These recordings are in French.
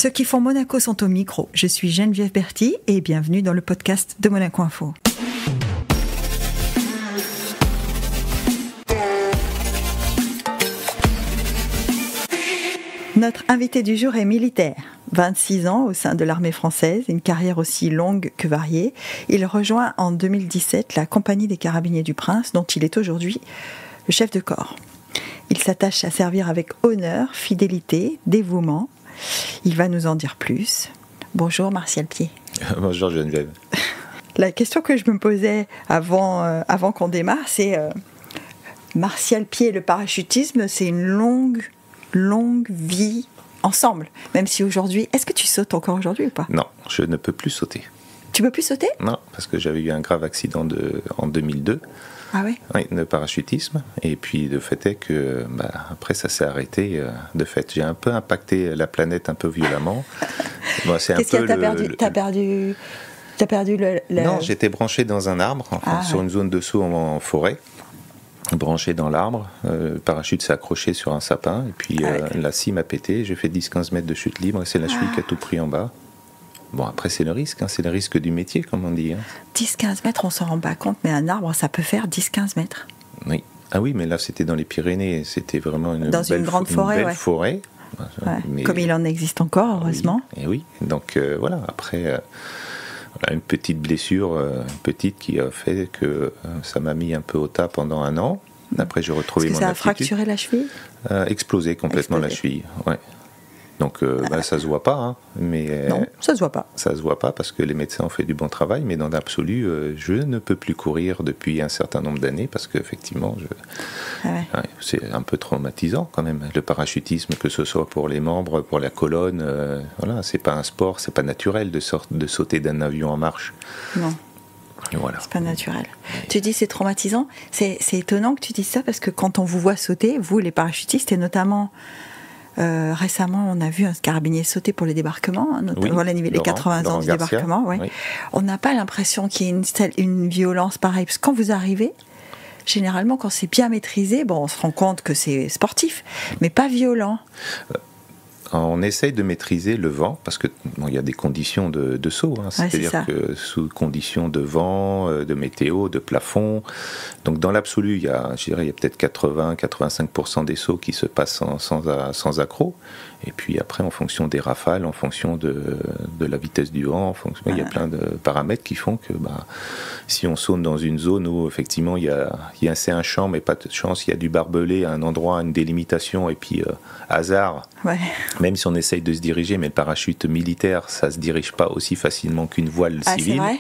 Ceux qui font Monaco sont au micro. Je suis Geneviève Berthy et bienvenue dans le podcast de Monaco Info. Notre invité du jour est militaire. 26 ans au sein de l'armée française, une carrière aussi longue que variée. Il rejoint en 2017 la compagnie des Carabiniers du Prince, dont il est aujourd'hui le chef de corps. Il s'attache à servir avec honneur, fidélité, dévouement. Il va nous en dire plus. Bonjour Martial Pied. Bonjour Geneviève. La question que je me posais avant qu'on démarre, c'est Martial Pied et le parachutisme, c'est une longue vie ensemble. Même si aujourd'hui, est-ce que tu sautes encore aujourd'hui ou pas ? Non, je ne peux plus sauter. Tu peux plus sauter ? Non, parce que j'avais eu un grave accident en 2002. Ah ouais ? Oui, de parachutisme. Et puis le fait est que après ça s'est arrêté. De fait, j'ai un peu impacté la planète un peu violemment. Bon, c'est Qu'est-ce que t'as perdu le... Non, j'étais branché dans un arbre, sur une zone de saut en forêt. Branché dans l'arbre, le parachute s'est accroché sur un sapin et puis la scie m'a pété, j'ai fait 10-15 mètres de chute libre et c'est la cheville qui a tout pris en bas. Bon, après c'est le risque, c'est le risque du métier comme on dit. 10-15 mètres, on s'en rend pas compte, mais un arbre ça peut faire 10-15 mètres. Oui. Ah oui, mais là c'était dans les Pyrénées, c'était vraiment une grande forêt. Belle forêt. Ouais. Mais, comme il en existe encore, heureusement. Oui, et oui. Donc voilà, après... une petite blessure, petite qui a fait que ça m'a mis un peu au tas pendant un an. Après, j'ai retrouvé mon aptitude. Ça a fracturé la cheville ? Explosé complètement la cheville, ouais. Donc, ça se voit pas, mais... Non, ça se voit pas. Ça se voit pas parce que les médecins ont fait du bon travail, mais dans l'absolu, je ne peux plus courir depuis un certain nombre d'années parce qu'effectivement, c'est un peu traumatisant quand même. Le parachutisme, que ce soit pour les membres, pour la colonne, voilà, c'est pas un sport, c'est pas naturel de sauter d'un avion en marche. Non. Voilà. C'est pas naturel. Tu dis c'est traumatisant. C'est étonnant que tu dises ça parce que quand on vous voit sauter, vous les parachutistes, et notamment récemment on a vu un carabinier sauter pour les débarquements, notamment les 80 ans du débarquement. Ouais. Oui. On n'a pas l'impression qu'il y ait une violence pareille. Parce que quand vous arrivez, généralement quand c'est bien maîtrisé, on se rend compte que c'est sportif, mais pas violent. On essaye de maîtriser le vent parce que il y a des conditions de saut, c'est-à-dire que sous conditions de vent, de météo, de plafond. Donc dans l'absolu, il y a peut-être 80-85% des sauts qui se passent sans accroc. Et puis après, en fonction des rafales, en fonction de la vitesse du vent, il y a plein de paramètres qui font que si on saute dans une zone où effectivement c'est un champ, mais pas de chance, il y a du barbelé à un endroit, une délimitation, et puis hasard. Ouais. Même si on essaye de se diriger, mais le parachute militaire, ça se dirige pas aussi facilement qu'une voile civile. C'est vrai ?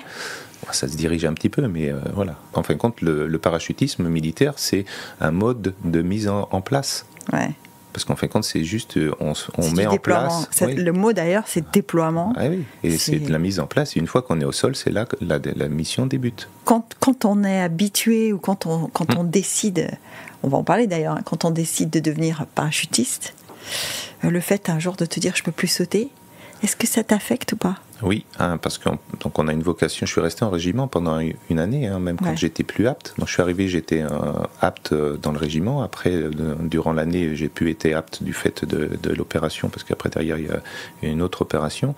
Ça se dirige un petit peu, mais voilà. En fin de compte, le parachutisme militaire, c'est un mode de mise en place. Ouais. Parce qu'en fin de compte, c'est juste, on met en place... Le mot d'ailleurs, c'est déploiement. Ah oui, et c'est de la mise en place. Une fois qu'on est au sol, c'est là que la mission débute. Quand on est habitué ou quand on décide, on va en parler d'ailleurs, quand on décide de devenir parachutiste, le fait un jour de te dire je peux plus sauter, est-ce que ça t'affecte ou pas ? Oui, parce qu'on a une vocation. Je suis resté en régiment pendant une année, même quand j'étais plus apte. Donc je suis arrivé, j'étais apte dans le régiment. Après, durant l'année, j'ai pu être apte du fait de l'opération, parce qu'après derrière il y a une autre opération.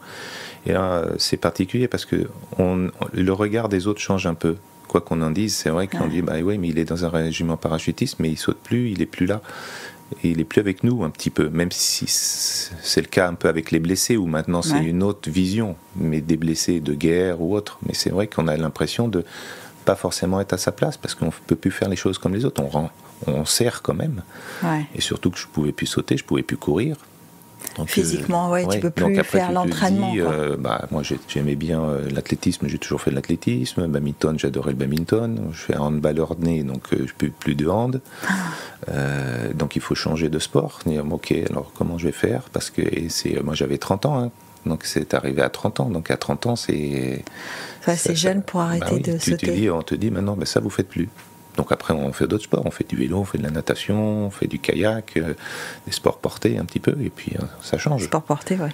Et là, c'est particulier parce que le regard des autres change un peu. Quoi qu'on en dise, c'est vrai qu'on dit oui, mais il est dans un régiment parachutiste, mais il saute plus, il est plus là. Et il n'est plus avec nous un petit peu, même si c'est le cas un peu avec les blessés, où maintenant c'est une autre vision, mais des blessés de guerre ou autre. Mais c'est vrai qu'on a l'impression de pas forcément être à sa place, parce qu'on ne peut plus faire les choses comme les autres, on sert quand même. Ouais. Et surtout que je ne pouvais plus sauter, je ne pouvais plus courir. Donc, physiquement, tu ne peux plus après, faire l'entraînement. Moi, j'aimais bien l'athlétisme, j'ai toujours fait de l'athlétisme. Badminton, j'adorais le badminton. Je fais un handballeur né, donc je ne peux plus de hand. Donc il faut changer de sport. Ok, alors comment je vais faire ? Parce que moi, j'avais 30 ans. Donc c'est arrivé à 30 ans. Donc à 30 ans, c'est... c'est jeune pour arrêter de sauter. On te dit maintenant, ça, vous ne faites plus. Donc après, on fait d'autres sports, on fait du vélo, on fait de la natation, on fait du kayak, des sports portés un petit peu, et puis ça change. Sport porté, ouais.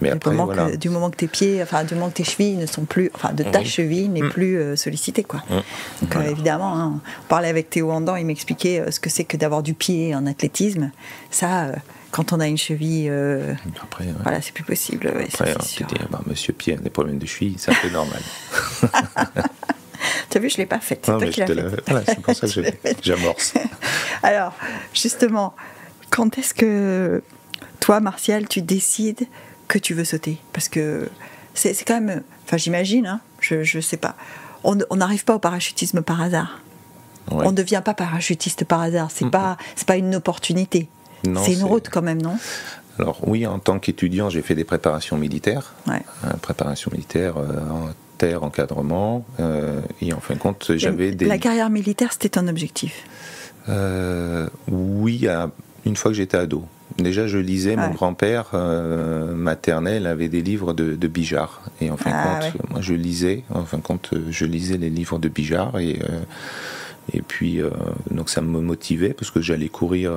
Mais après, du moment que tes pieds, du moment que tes chevilles ne sont plus, ta cheville n'est plus sollicitée, quoi. Donc évidemment, hein, on parlait avec Théo Andan, il m'expliquait ce que c'est que d'avoir du pied en athlétisme. Ça, quand on a une cheville, voilà, c'est plus possible. Après, monsieur Pied a des problèmes de cheville, c'est un peu normal. Tu as vu, je ne l'ai pas faite. C'est toi qui l'as faite. Voilà, c'est pour ça que j'amorce. Alors, justement, quand est-ce que toi, Martial, tu décides que tu veux sauter? Parce que c'est quand même... Enfin, j'imagine, hein, je ne sais pas. On n'arrive pas au parachutisme par hasard. Ouais. On ne devient pas parachutiste par hasard. C'est pas une opportunité. C'est une route quand même, non? Alors oui, en tant qu'étudiant, j'ai fait des préparations militaires. Ouais. Préparations militaires... terre, encadrement, et en fin de compte, j'avais des... La carrière militaire, c'était ton objectif? Oui, une fois que j'étais ado. Déjà, je lisais, mon grand-père maternel avait des livres de Bijard, et en fin de compte, moi je lisais les livres de Bijard, et puis, donc ça me motivait, parce que j'allais courir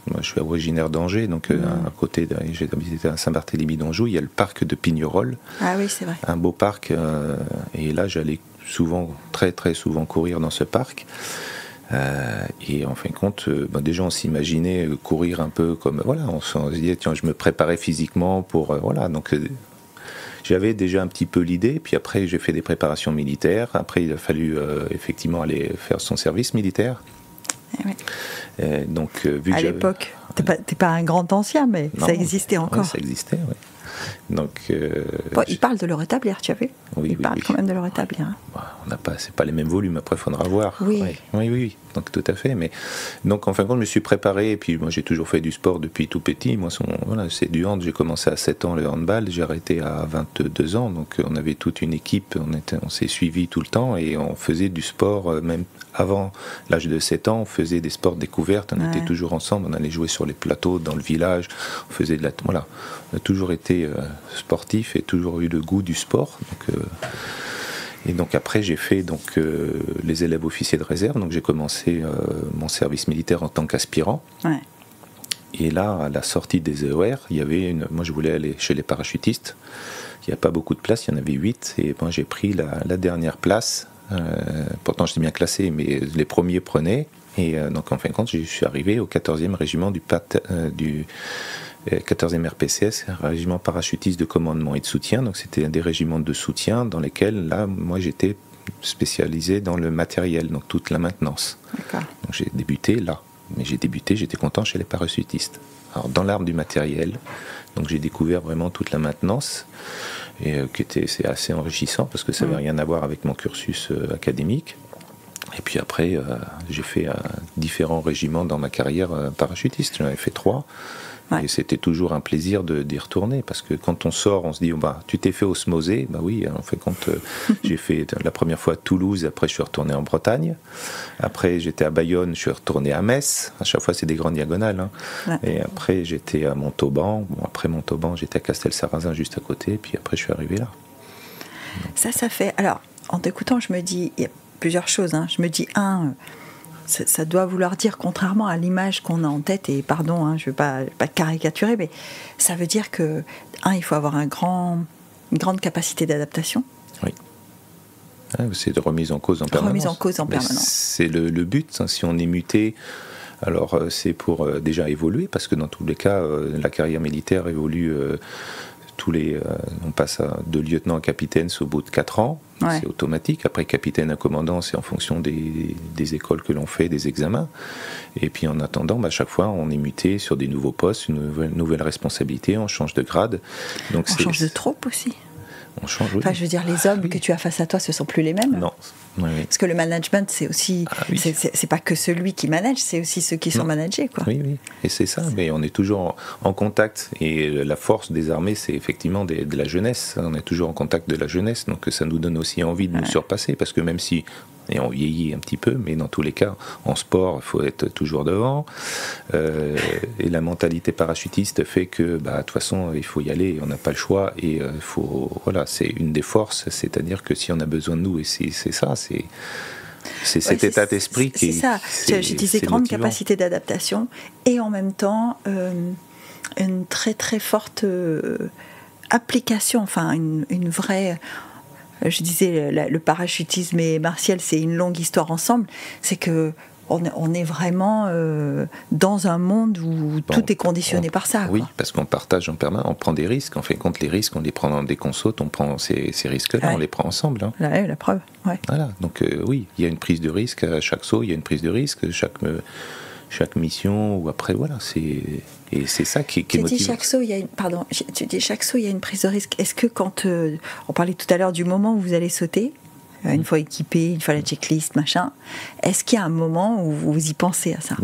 moi, je suis originaire d'Angers, donc à côté, j'ai habité à Saint-Barthélemy d'Anjou, il y a le parc de Pignerol. Ah oui, c'est vrai. Un beau parc, et là j'allais souvent, très très souvent courir dans ce parc. Et en fin de compte, déjà on s'imaginait courir un peu comme, on se disait, tiens, je me préparais physiquement pour, donc j'avais déjà un petit peu l'idée, puis après j'ai fait des préparations militaires, après il a fallu effectivement aller faire son service militaire. Donc, vu à l'époque, t'es pas un grand ancien, mais non, ça existait encore. Ouais, ça existait, oui. Donc, il parle de le rétablir, tu as vu? Oui, il parle quand même de le rétablir. Hein. C'est pas les mêmes volumes, après il faudra voir. Oui. Oui, donc tout à fait. Mais, donc en fin de compte, je me suis préparé, et puis moi j'ai toujours fait du sport depuis tout petit. Moi, c'est du hand, j'ai commencé à 7 ans le handball, j'ai arrêté à 22 ans, donc on avait toute une équipe, on s'est suivis tout le temps, et on faisait du sport, même avant l'âge de 7 ans, on faisait des sports découvertes, on était toujours ensemble, on allait jouer sur les plateaux, dans le village, on faisait on a toujours été sportif et toujours eu le goût du sport. Et donc après j'ai fait les élèves officiers de réserve, donc j'ai commencé mon service militaire en tant qu'aspirant. Ouais. Et là, à la sortie des EOR, il y avait moi je voulais aller chez les parachutistes, il n'y a pas beaucoup de places, il y en avait 8, et moi j'ai pris la dernière place, pourtant j'étais bien classé, mais les premiers prenaient, et donc en fin de compte je suis arrivé au 14e régiment du 14e RPCS, régiment parachutiste de commandement et de soutien. Donc c'était des régiments de soutien dans lesquels, là, moi j'étais spécialisé dans le matériel, donc toute la maintenance. D'accord. Donc j'ai débuté là, mais j'étais content chez les parachutistes. Alors dans l'arme du matériel, donc j'ai découvert vraiment toute la maintenance, et c'est assez enrichissant parce que ça n'avait rien à voir avec mon cursus académique. Et puis après, j'ai fait différents régiments dans ma carrière parachutiste. J'en avais fait 3. Ouais. Et c'était toujours un plaisir d'y retourner, parce que quand on sort, on se dit tu t'es fait osmoser. Oui, en fait, j'ai fait la première fois à Toulouse, après je suis retourné en Bretagne, après j'étais à Bayonne, je suis retourné à Metz, à chaque fois c'est des grandes diagonales, hein. Ouais. Et après j'étais à Montauban, après Montauban j'étais à Castel-Sarrazin juste à côté, et puis après je suis arrivé là. Ça fait, alors en t'écoutant je me dis, il y a plusieurs choses, hein. Je me dis, ça doit vouloir dire, contrairement à l'image qu'on a en tête, et pardon, hein, je ne veux pas caricaturer, mais ça veut dire que, il faut avoir une grande capacité d'adaptation. Oui. C'est de remise en cause en permanence. Remise en cause en permanence. C'est le but, hein, si on est muté, alors c'est pour déjà évoluer, parce que dans tous les cas, la carrière militaire évolue... on passe de lieutenant à capitaine au bout de 4 ans, ouais. C'est automatique. Après capitaine à commandant, c'est en fonction des écoles que l'on fait, des examens. Et puis en attendant, à chaque fois, on est muté sur des nouveaux postes, une nouvelle responsabilité, on change de grade. Donc on change de troupe aussi. On change, oui. Enfin, je veux dire, les hommes que tu as face à toi, ce ne sont plus les mêmes. Non. Oui. Parce que le management, c'est aussi, c'est pas que celui qui manage, c'est aussi ceux qui sont managés, quoi. Oui, et c'est ça. Mais on est toujours en contact, et la force des armées, c'est effectivement de la jeunesse. On est toujours en contact de la jeunesse, donc ça nous donne aussi envie de nous surpasser, parce que même si et on vieillit un petit peu, mais dans tous les cas, en sport, il faut être toujours devant. Et la mentalité parachutiste fait que, de toute façon, il faut y aller, on n'a pas le choix, et c'est une des forces, c'est-à-dire que si on a besoin de nous, et c'est ça, c'est cet état d'esprit qui est... C'est ça, je disais grande capacité d'adaptation, et en même temps, une très très forte application, enfin une vraie... Je disais, le parachutisme et Martial, c'est une longue histoire ensemble. C'est que on est vraiment dans un monde où tout est conditionné par ça. Oui, quoi. parce qu'on partage en permanence, on prend des risques. En fait, compte les risques, on les prend dès qu'on saute, on prend ces risques-là, on les prend ensemble. Hein. La preuve. Ouais. Voilà. Donc oui, il y a une prise de risque à chaque saut, il y a une prise de risque chaque mission ou après voilà, et c'est ça qui est motivant. Chaque saut, tu dis chaque saut, il y a une prise de risque. Est-ce que quand on parlait tout à l'heure du moment où vous allez sauter, une fois équipé, une fois la checklist, machin, est-ce qu'il y a un moment où vous y pensez à ça ?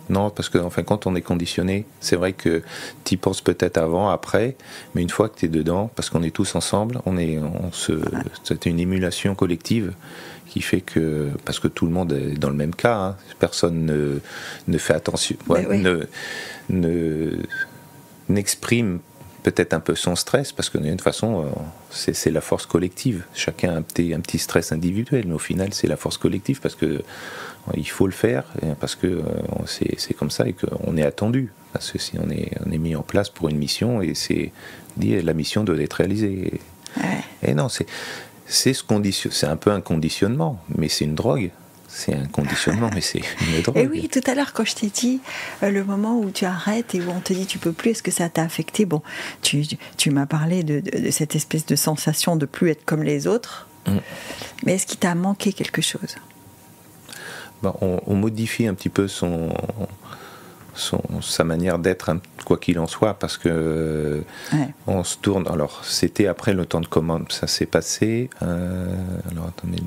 Non, parce que enfin, quand on est conditionné, c'est vrai que tu y penses peut-être avant, après, mais une fois que tu es dedans, parce qu'on est tous ensemble, c'est une émulation collective qui fait que, parce que tout le monde est dans le même cas, hein, personne ne fait attention, n'exprime peut-être un peu son stress, parce que de toute façon, c'est la force collective. Chacun a un petit stress individuel, mais au final, c'est la force collective, parce que il faut le faire, parce que c'est comme ça et qu'on est attendu. Parce que si on est mis en place pour une mission, et la mission doit être réalisée. Et non, c'est un peu un conditionnement, mais c'est une drogue. C'est un conditionnement, mais c'est une drogue. Et oui, tout à l'heure, quand je t'ai dit le moment où tu arrêtes et où on te dit tu peux plus, est-ce que ça t'a affecté ? Bon, tu m'as parlé de cette espèce de sensation de plus être comme les autres, mais est-ce qu'il t'a manqué quelque chose ? On modifie un petit peu sa manière d'être, quoi qu'il en soit, parce que on se tourne. Alors, c'était après le temps de commande, ça s'est passé. Alors, attendez,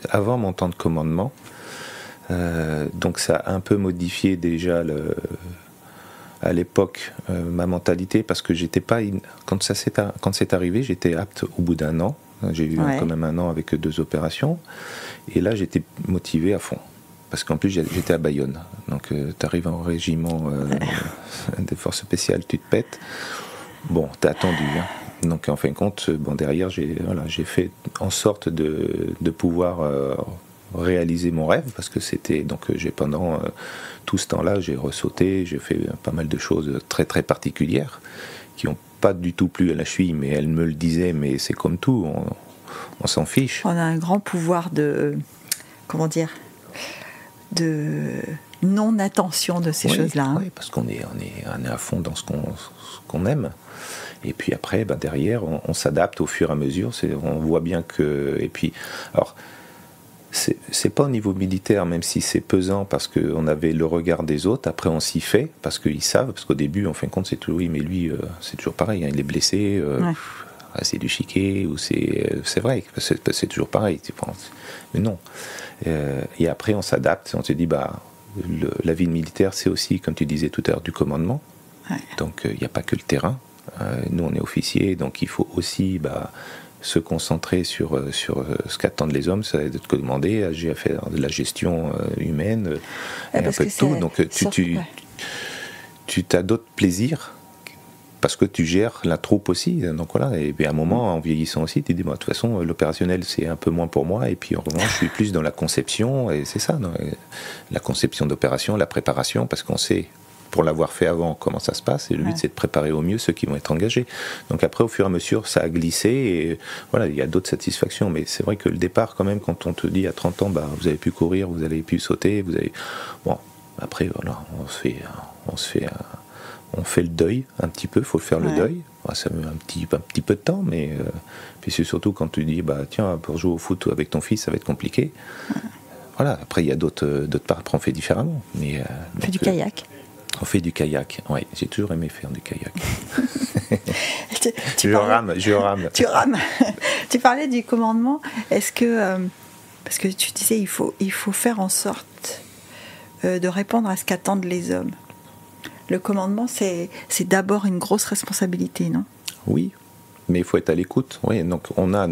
avant mon temps de commandement. Donc, ça a un peu modifié déjà à l'époque ma mentalité, parce que j'étais pas. Quand c'est arrivé, j'étais apte au bout d'un an. J'ai eu quand même un an avec 2 opérations. Et là, j'étais motivé à fond. Parce qu'en plus, j'étais à Bayonne. Donc, tu arrives en régiment des forces spéciales, tu te pètes. Bon, t'as attendu. Hein. Donc, en fin de compte, derrière, j'ai fait en sorte de pouvoir réaliser mon rêve. Parce que c'était. Donc, pendant tout ce temps-là, j'ai ressauté, j'ai fait pas mal de choses très, très particulières qui n'ont pas du tout plu à la cheville, mais elle me le disait, mais c'est comme tout, on s'en fiche. On a un grand pouvoir de non-attention de ces choses-là. Hein. Oui, parce qu'on est à fond dans ce qu'on aime. Et puis après, derrière, on s'adapte au fur et à mesure. On voit bien que... Et puis, alors, c'est pas au niveau militaire, même si c'est pesant, parce qu'on avait le regard des autres. Après, on s'y fait, parce qu'ils savent. Parce qu'au début, en fin de compte, c'est toujours... Oui, mais lui, c'est toujours pareil. Hein, il est blessé. C'est du chiquet, ou c'est vrai. C'est toujours pareil, tu penses. Mais non. Et après, on s'adapte. On se dit, la vie militaire, c'est aussi, comme tu disais tout à l'heure, du commandement. Donc, il n'y a pas que le terrain. Nous, on est officiers, donc il faut aussi se concentrer sur ce qu'attendent les hommes, ça va être de te demander à faire de la gestion humaine, et un peu de tout. Donc, tu as d'autres plaisirs, parce que tu gères la troupe aussi. Donc voilà, et à un moment, en vieillissant aussi, tu te dis, de toute façon, l'opérationnel, c'est un peu moins pour moi, et puis en revanche, je suis plus dans la conception, et c'est ça, la conception d'opération, la préparation, parce qu'on sait, pour l'avoir fait avant, comment ça se passe, et le but, c'est de préparer au mieux ceux qui vont être engagés. Donc après, au fur et à mesure, ça a glissé, et voilà, il y a d'autres satisfactions, mais c'est vrai que le départ, quand même, quand on te dit à 30 ans, vous avez pu courir, vous avez pu sauter, Bon, après, voilà, on fait le deuil un petit peu, il faut faire le deuil. Ça met un petit peu de temps, mais puis c'est surtout quand tu dis, tiens, pour jouer au foot avec ton fils, ça va être compliqué. Voilà, après, il y a d'autres parts, après, on fait différemment. Mais, on fait du kayak. On fait du kayak, oui, j'ai toujours aimé faire du kayak. Je rame. Tu rames. Tu parlais du commandement. Est-ce que, parce que tu disais, il faut faire en sorte de répondre à ce qu'attendent les hommes. Le commandement, c'est d'abord une grosse responsabilité, non ? Oui, mais il faut être à l'écoute. Oui, donc on a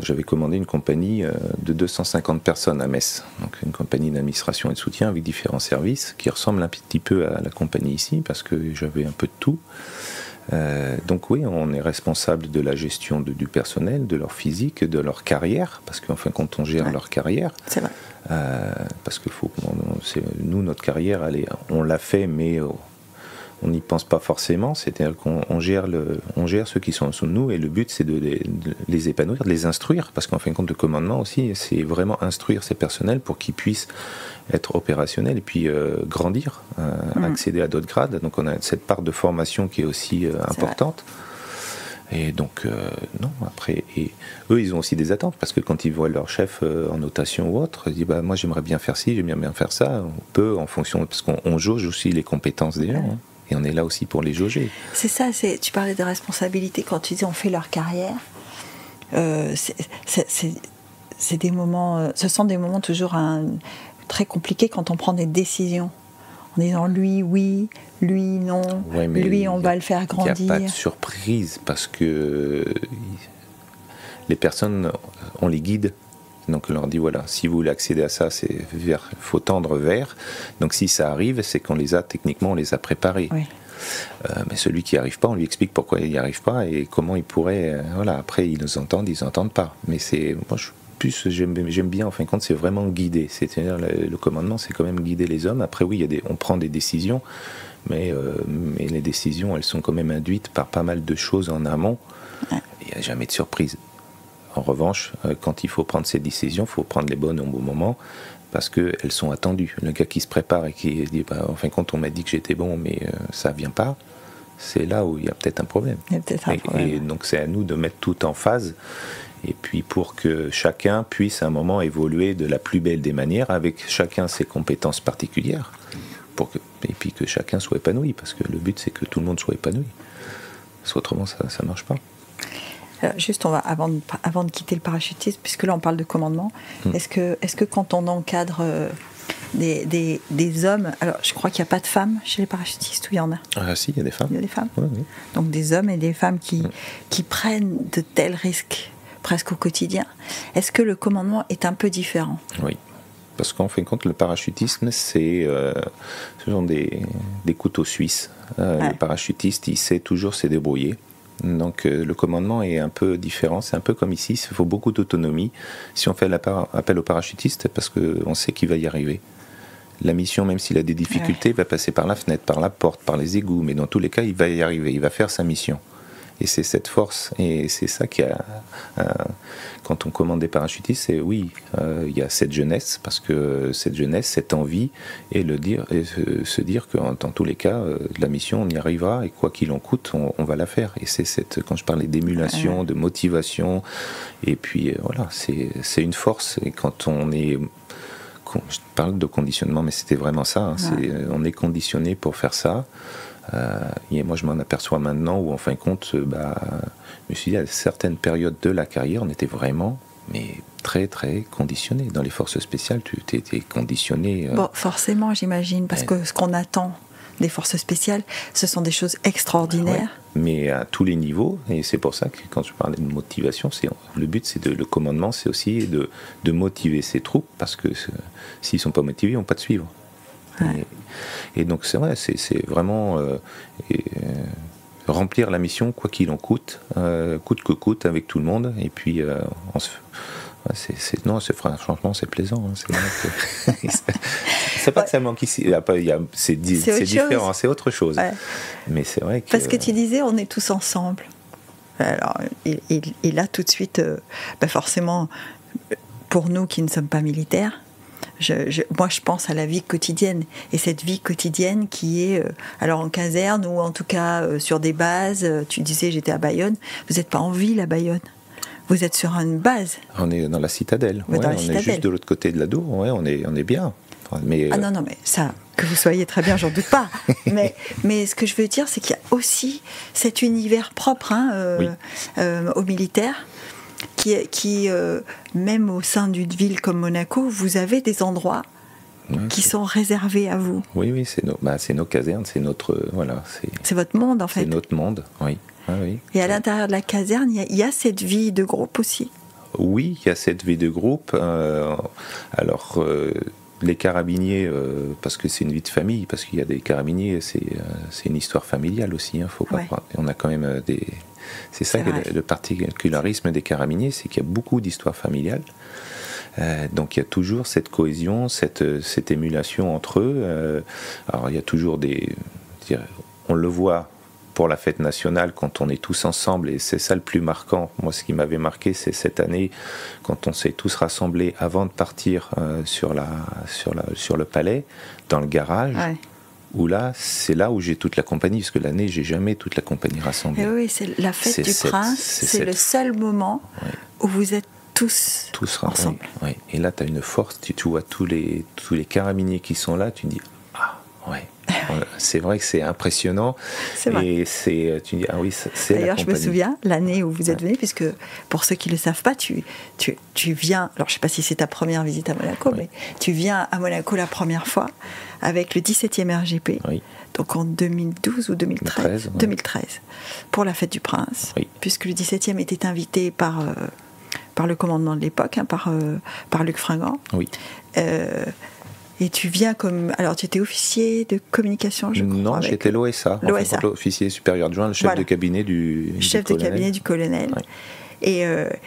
j'avais commandé une compagnie de 250 personnes à Metz, donc une compagnie d'administration et de soutien avec différents services qui ressemble un petit peu à la compagnie ici, parce que j'avais un peu de tout. Donc oui, on est responsable de la gestion du personnel, de leur physique, de leur carrière, parce qu'enfin, quand on gère leur carrière, c'est vrai. Parce que nous, notre carrière, on l'a fait, mais on n'y pense pas forcément, c'est-à-dire qu'on gère ceux qui sont en dessous de nous, et le but c'est de les épanouir, de les instruire, parce qu'en fin de compte le commandement aussi, c'est vraiment instruire ces personnels pour qu'ils puissent être opérationnels et puis grandir, accéder à d'autres grades. Donc on a cette part de formation qui est aussi importante. Et donc, non, après, et eux, ils ont aussi des attentes, parce que quand ils voient leur chef en notation ou autre, ils disent, bah, moi j'aimerais bien faire ci, j'aimerais bien faire ça. On peut, en fonction, parce qu'on jauge aussi les compétences des gens, et on est là aussi pour les jauger. C'est ça, tu parlais de responsabilité, quand tu dis on fait leur carrière, c'est des moments, ce sont des moments toujours très compliqués quand on prend des décisions. En disant lui oui, lui non, lui on va le faire grandir. Il n'y a pas de surprise, parce que les personnes, on les guide. Donc on leur dit voilà, si vous voulez accéder à ça, il faut tendre vers. Donc si ça arrive, c'est qu'on les a techniquement, on les a préparés. Oui. Mais celui qui n'y arrive pas, on lui explique pourquoi il n'y arrive pas et comment il pourrait. Voilà, après ils nous entendent, ils n'entendent pas. Mais j'aime bien, en fin de compte, c'est vraiment guider. C'est-à-dire le commandement, c'est quand même guider les hommes. Après oui, on prend des décisions, mais les décisions, elles sont quand même induites par pas mal de choses en amont. Il n'y a jamais de surprise. En revanche, quand il faut prendre ces décisions, il faut prendre les bonnes au bon moment, parce qu'elles sont attendues. Le gars qui se prépare et qui dit en fin de compte, on m'a dit que j'étais bon, mais ça ne vient pas, c'est là où il y a peut-être un problème. Et donc c'est à nous de mettre tout en phase, et puis pour que chacun puisse à un moment évoluer de la plus belle des manières, avec chacun ses compétences particulières, et puis que chacun soit épanoui, parce que le but c'est que tout le monde soit épanoui. Parce qu'autrement ça ne marche pas. Alors juste, avant de quitter le parachutisme, puisque là on parle de commandement, est-ce que quand on encadre des hommes, alors je crois qu'il n'y a pas de femmes chez les parachutistes, ou il y en a? Ah si, il y a des femmes. Il y a des femmes. Oui, oui. Donc des hommes et des femmes qui prennent de tels risques presque au quotidien. Est-ce que le commandement est un peu différent? Oui. Parce qu'en fin de compte, le parachutisme, ce sont des couteaux suisses. Le parachutiste, il sait toujours se débrouiller. Donc le commandement est un peu différent, c'est un peu comme ici, il faut beaucoup d'autonomie. Si on fait appel au parachutiste, parce qu'on sait qu'il va y arriver. La mission, même s'il a des difficultés, va passer par la fenêtre, par la porte, par les égouts, mais dans tous les cas, il va y arriver, il va faire sa mission. Et c'est cette force, et c'est ça qui a... quand on commande des parachutistes, c'est il y a cette jeunesse, parce que cette jeunesse, cette envie, et se dire que dans tous les cas, la mission, on y arrivera, et quoi qu'il en coûte, on va la faire. Et c'est quand je parlais d'émulation, de motivation, et puis voilà, c'est une force. Et quand je parle de conditionnement, mais c'était vraiment ça, on est conditionné pour faire ça. Et moi je m'en aperçois maintenant où en fin de compte je me suis dit à certaines périodes de la carrière on était vraiment très très conditionné. Dans les forces spéciales tu étais conditionné Bon forcément j'imagine, parce que ce qu'on attend des forces spéciales ce sont des choses extraordinaires, mais à tous les niveaux, et c'est pour ça que quand je parlais de motivation, le but le commandement c'est aussi de motiver ces troupes, parce que s'ils sont pas motivés ils n'ont pas de suivre. Et donc c'est vrai, c'est vraiment remplir la mission quoi qu'il en coûte, coûte que coûte avec tout le monde, et puis franchement c'est plaisant, hein, c'est pas que ça manque ici, c'est différent, c'est autre chose, mais c'est vrai que... Parce que tu disais on est tous ensemble, alors et là tout de suite forcément pour nous qui ne sommes pas militaires, moi je pense à la vie quotidienne, et cette vie quotidienne qui est alors en caserne ou en tout cas sur des bases. Tu disais j'étais à Bayonne, vous n'êtes pas en ville à Bayonne, vous êtes sur une base. On est dans la citadelle, est juste de l'autre côté de la Dour, on est bien. Mais non mais ça, que vous soyez très bien, j'en doute pas. mais ce que je veux dire c'est qu'il y a aussi cet univers propre aux militaires. Qui même au sein d'une ville comme Monaco, vous avez des endroits qui sont réservés à vous. Oui, c'est nos casernes, c'est notre... c'est votre monde, en fait. C'est notre monde, oui. Oui. Et à l'intérieur de la caserne, il y a cette vie de groupe aussi. Oui, il y a cette vie de groupe. Alors... les carabiniers, parce que c'est une vie de famille, parce qu'il y a des carabiniers, c'est une histoire familiale aussi. Faut pas croire. On a quand même des... C'est ça le particularisme des carabiniers, c'est qu'il y a beaucoup d'histoires familiales. Donc il y a toujours cette cohésion, cette émulation entre eux. Alors il y a toujours on le voit pour la fête nationale quand on est tous ensemble, et c'est ça le plus marquant. Moi, ce qui m'avait marqué, c'est cette année quand on s'est tous rassemblés avant de partir sur le palais, dans le garage. Ouais. Où là, c'est là où j'ai toute la compagnie, parce que l'année, j'ai jamais toute la compagnie rassemblée. Et oui, c'est la fête du prince, c'est le seul moment où vous êtes tous ensemble. Oui. Et là, tu as une force, tu vois tous les carabiniers qui sont là, tu te dis, ah, ouais. C'est vrai que c'est impressionnant. C'est vrai. Et tu dis, ah oui, c'est d'ailleurs, la compagnie. Je me souviens, l'année où vous êtes venu, puisque pour ceux qui ne le savent pas, tu viens, alors je ne sais pas si c'est ta première visite à Monaco, mais tu viens à Monaco la première fois avec le 17e RGP, donc en 2012 ou 2013 2013, pour la fête du Prince, puisque le 17e était invité par le commandement de l'époque, par Luc Fringant. Oui. Et tu viens comme... Alors, tu étais officier de communication, je crois. Non, j'étais l'OSA, l'officier supérieur adjoint, le chef de cabinet du cabinet du colonel. Ouais.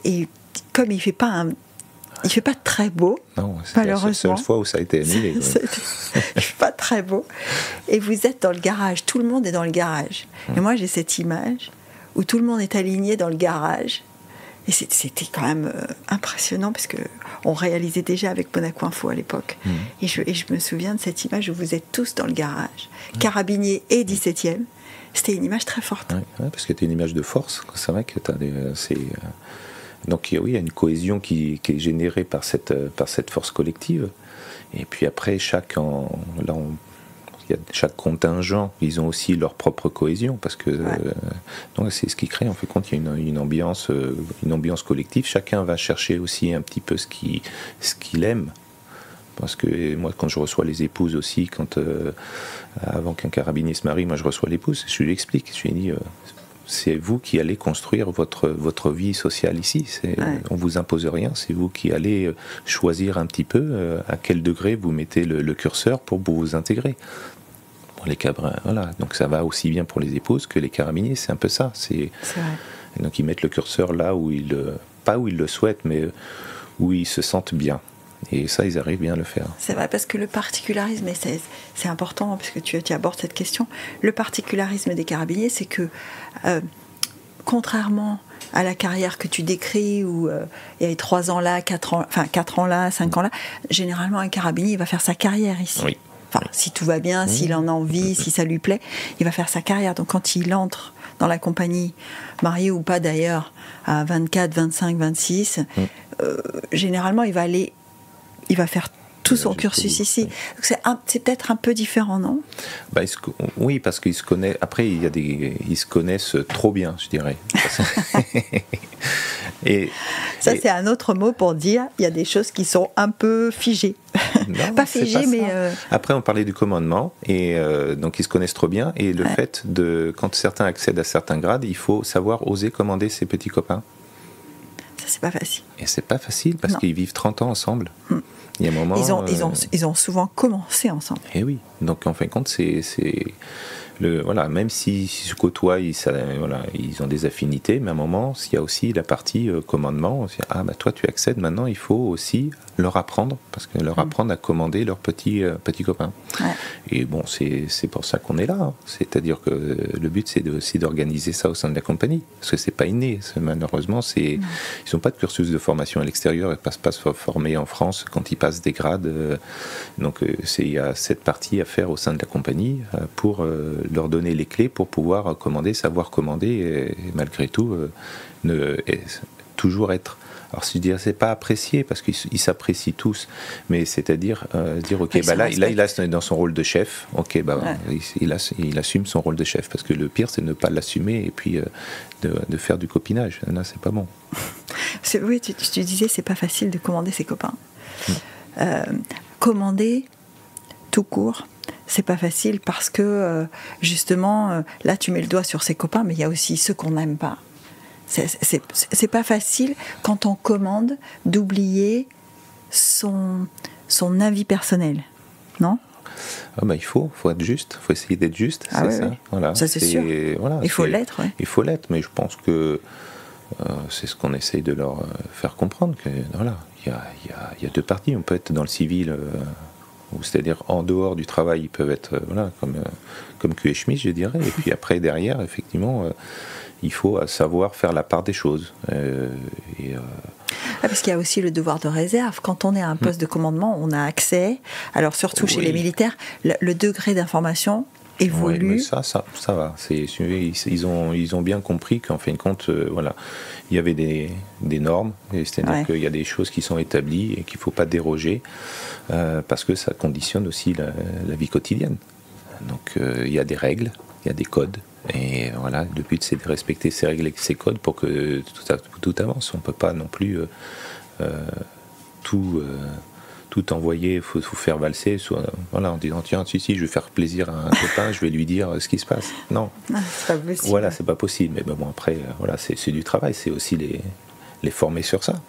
Et comme il ne fait pas très beau, non, malheureusement. C'est la seule fois où ça a été annulé. Il ne fait pas très beau. Et vous êtes dans le garage, tout le monde est dans le garage. Et moi, j'ai cette image où tout le monde est aligné dans le garage. Et c'était quand même impressionnant, parce qu'on réalisait déjà avec Monaco Info à l'époque. Et je me souviens de cette image où vous êtes tous dans le garage, carabiniers et 17e. C'était une image très forte. Oui, parce que c'était une image de force. C'est vrai que donc oui, il y a une cohésion qui est générée par cette force collective. Et puis après, chaque contingent, ils ont aussi leur propre cohésion, parce que donc c'est ce qui crée, en fait, quand il y a une ambiance collective, chacun va chercher aussi un petit peu ce qu'il aime. Parce que moi, quand je reçois les épouses aussi, avant qu'un carabinier se marie, moi je reçois l'épouse, je lui explique, je lui dis, c'est vous qui allez construire votre vie sociale ici. On vous impose rien, c'est vous qui allez choisir un petit peu à quel degré vous mettez le curseur pour vous intégrer. Les cabrins, voilà. Donc ça va aussi bien pour les épouses que les carabiniers, c'est un peu ça. C'est vrai. Donc ils mettent le curseur là pas où ils le souhaitent, mais où ils se sentent bien. Et ça, ils arrivent bien à le faire. C'est vrai, parce que le particularisme, et c'est important, puisque tu abordes cette question, le particularisme des carabiniers, c'est que, contrairement à la carrière que tu décris, où il y a 3 ans là, 4 ans là, 5 ans là, généralement un carabinier, il va faire sa carrière ici. Oui. Enfin, si tout va bien, s'il en a envie, si ça lui plaît, il va faire sa carrière. Donc quand il entre dans la compagnie, marié ou pas d'ailleurs, à 24, 25, 26, généralement il va faire tout son cursus ici. Donc c'est peut-être un peu différent, non ? Oui, parce qu'ils se connaissent. Après, ils se connaissent trop bien, je dirais. Et c'est un autre mot pour dire il y a des choses qui sont un peu figées. Non, pas figées, mais... Après, on parlait du commandement, et donc ils se connaissent trop bien, et le fait quand certains accèdent à certains grades, il faut savoir oser commander ses petits copains. Ça, c'est pas facile. Et c'est pas facile, parce qu'ils vivent 30 ans ensemble. Il y a un moment, ils ont souvent commencé ensemble. Et oui, donc en fin de compte, même s'ils se côtoient, ils ont des affinités, mais à un moment, il y a aussi la partie commandement. Toi tu accèdes, maintenant il faut aussi leur apprendre, parce que leur apprendre à commander leurs petits copains. Ouais. Et bon, c'est pour ça qu'on est là. Hein. C'est-à-dire que le but, c'est aussi d'organiser ça au sein de la compagnie, parce que c'est pas inné. Malheureusement, ils n'ont pas de cursus de formation à l'extérieur, ils ne passent pas se former en France quand ils passent des grades. Donc il y a cette partie à faire au sein de la compagnie pour leur donner les clés pour pouvoir savoir commander, et malgré tout toujours être. Alors je dirais c'est pas apprécié, parce qu'ils s'apprécient tous, mais c'est-à-dire dire ok, là il est dans son rôle de chef, ok, il assume son rôle de chef, parce que le pire c'est de ne pas l'assumer et puis de faire du copinage. Là c'est pas bon. Oui, tu disais c'est pas facile de commander ses copains. Commander tout court, c'est pas facile, parce que justement là tu mets le doigt sur ses copains, mais il y a aussi ceux qu'on n'aime pas. C'est pas facile quand on commande d'oublier son avis personnel, non ? Il faut être juste, il faut essayer d'être juste, c'est ça. Oui. Voilà, ça c'est sûr. Il faut l'être. Ouais. Il faut l'être, mais je pense que c'est ce qu'on essaye de leur faire comprendre, que il y a deux parties. On peut être dans le civil c'est-à-dire en dehors du travail, ils peuvent être comme cul et chemise, je dirais. Et puis après, derrière, effectivement, il faut savoir faire la part des choses. Parce qu'il y a aussi le devoir de réserve. Quand on est à un poste de commandement, on a accès, alors surtout chez les militaires, le degré d'information évolue. Oui, mais ça va. Ils ont bien compris qu'en fin de compte, il y avait des normes, c'est-à-dire qu'il y a des choses qui sont établies et qu'il ne faut pas déroger, parce que ça conditionne aussi la vie quotidienne. Donc il y a des règles, il y a des codes, et voilà, le but c'est de respecter ces règles et ces codes pour que tout avance. On ne peut pas non plus tout envoyer, il faut faire valser, en disant tiens, si, je vais faire plaisir à un copain, je vais lui dire ce qui se passe. Non, c'est pas possible. Voilà, c'est pas possible. Mais bon, après, c'est du travail, c'est aussi les former sur ça.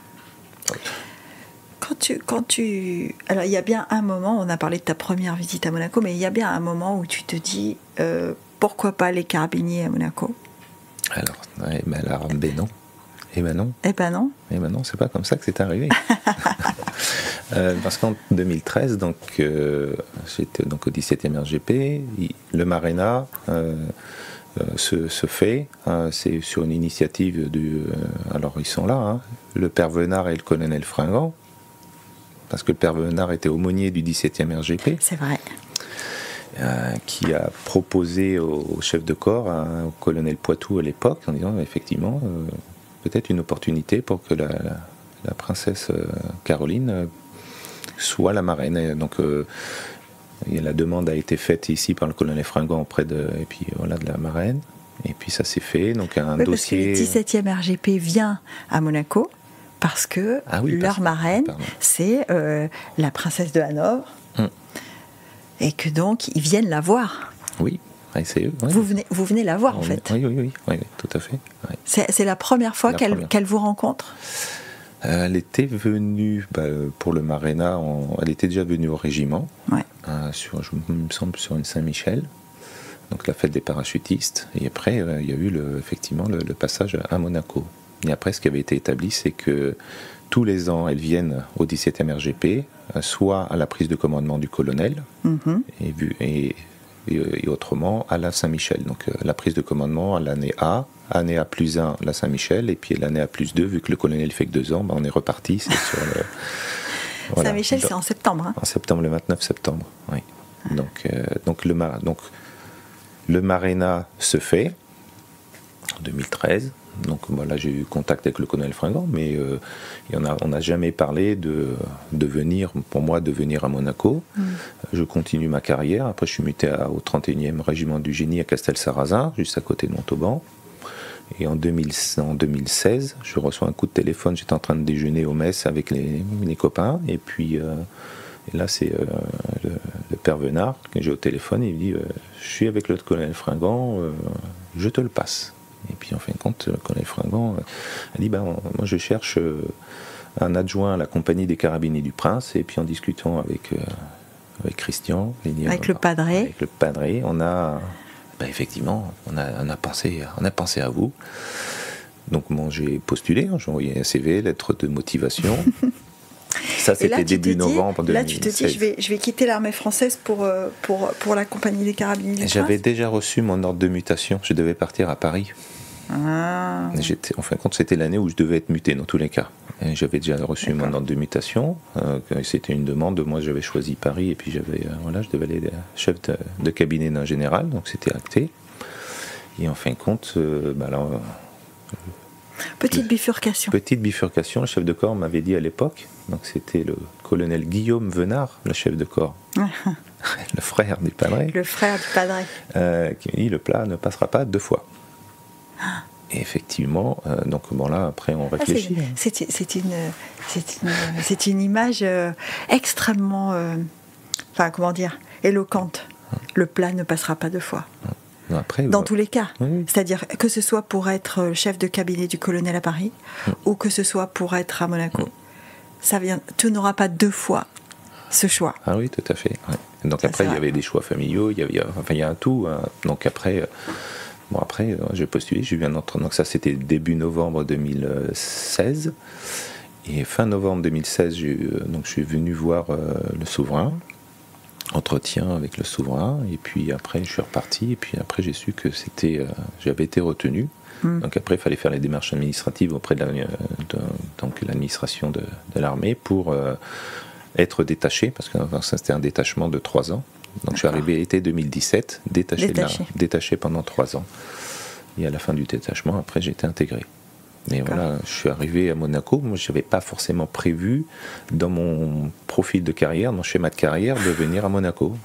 Alors, il y a bien un moment, on a parlé de ta première visite à Monaco, mais il y a bien un moment où tu te dis pourquoi pas les carabiniers à Monaco ? Alors, non. Eh ben non, c'est pas comme ça que c'est arrivé. Parce qu'en 2013, j'étais au 17e RGP, le Marena se fait, c'est sur une initiative alors ils sont là, le père Venard et le colonel Fringant, parce que le père Venard était aumônier du 17e RGP. C'est vrai. Qui a proposé au chef de corps, au colonel Poitou à l'époque, en disant effectivement peut-être une opportunité pour que la princesse Caroline soit la marraine. Et donc la demande a été faite ici par le colonel Fringant auprès de la marraine, et puis ça s'est fait. Donc dossier. Parce que le 17e RGP vient à Monaco parce que leur marraine c'est la princesse de Hanovre. Et que donc ils viennent la voir. Oui, c'est eux. Ouais. Vous venez la voir en fait. Oui, tout à fait. Ouais. C'est la première fois qu'elle vous rencontre. Elle était venue pour le Marena, elle était déjà venue au régiment, je me semble sur une Saint-Michel, donc la fête des parachutistes. Et après, il y a eu effectivement le passage à Monaco. Et après, ce qui avait été établi, c'est que tous les ans, elles viennent au 17e RGP, soit à la prise de commandement du colonel, et autrement à la Saint-Michel. Donc la prise de commandement à l'année A, année A plus 1, la Saint-Michel, et puis l'année A plus 2, vu que le colonel fait que 2 ans, on est reparti. C'est sur Saint-Michel, c'est en septembre. En septembre, le 29 septembre, oui. Donc le Marena se fait en 2013. Donc là j'ai eu contact avec le colonel Fringant, mais on n'a jamais parlé de venir à Monaco. Je continue ma carrière. Après je suis muté au 31e régiment du génie à Castel-Sarrazin, juste à côté de Montauban. Et en 2016, je reçois un coup de téléphone. J'étais en train de déjeuner au mess avec les copains, et puis et là c'est le père Venard que j'ai au téléphone, et il me dit je suis avec le colonel Fringant, je te le passe. Et puis en fin de compte, le colonel Fringant a dit moi je cherche un adjoint à la compagnie des carabiniers du Prince, et puis en discutant avec Christian, avec le padré, on a effectivement on a pensé à vous. Donc j'ai postulé, j'ai envoyé un CV, lettre de motivation. Ça, c'était début novembre 2016. Là, tu te dis, je vais quitter l'armée française pour la compagnie des carabiniers du Prince. J'avais déjà reçu mon ordre de mutation. Je devais partir à Paris. En fin de compte, c'était l'année où je devais être muté, dans tous les cas. Et j'avais déjà reçu mon ordre de mutation. C'était une demande. Moi, j'avais choisi Paris, et puis je devais aller chef de cabinet d'un général. Donc, c'était acté. Et en fin de compte, Petite bifurcation. Le chef de corps m'avait dit à l'époque, donc c'était le colonel Guillaume Venard, le chef de corps, le frère du padré. Qui me dit le plat ne passera pas 2 fois. Et effectivement, là après on réfléchit. C'est une image extrêmement, éloquente. Le plat ne passera pas 2 fois. Après, dans tous les cas, c'est-à-dire que ce soit pour être chef de cabinet du colonel à Paris, ou que ce soit pour être à Monaco, tu n'auras pas 2 fois ce choix. Ah oui, tout à fait. Ouais. Donc après, il y avait des choix familiaux, il y a un tout. Donc après, j'ai postulé, j'ai eu un entretien. Donc ça, c'était début novembre 2016. Et fin novembre 2016, je suis venu voir le souverain. entretien avec le souverain, et puis après je suis reparti, et puis après j'ai su que j'avais été retenu. Donc après il fallait faire les démarches administratives auprès de l'administration de l'armée pour être détaché, parce que ça c'était un détachement de 3 ans. Donc je suis arrivé l'été 2017, détaché pendant 3 ans. Et à la fin du détachement, après j'ai été intégré. Mais voilà, je suis arrivé à Monaco. Moi, je n'avais pas forcément prévu dans mon profil de carrière, mon schéma de carrière, de venir à Monaco.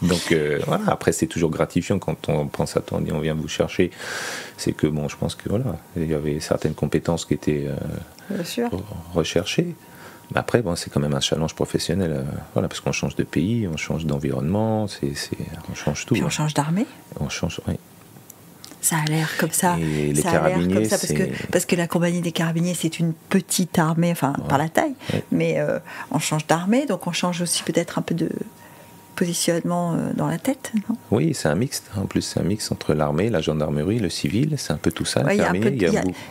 Donc voilà, après c'est toujours gratifiant quand on pense à toi, on dit on vient vous chercher. C'est que bon, je pense que voilà, il y avait certaines compétences qui étaient recherchées. Mais après, bon, c'est quand même un challenge professionnel, voilà, parce qu'on change de pays, on change d'environnement, on change tout. Puis on change d'armée. On change, oui. Ça a l'air comme ça. Et les carabiniers, parce que la compagnie des carabiniers, c'est une petite armée, enfin par la taille, mais on change d'armée, donc on change aussi peut-être un peu de positionnement dans la tête, non ? Oui, c'est un mixte. En plus, c'est un mix entre l'armée, la gendarmerie, le civil. C'est un peu tout ça.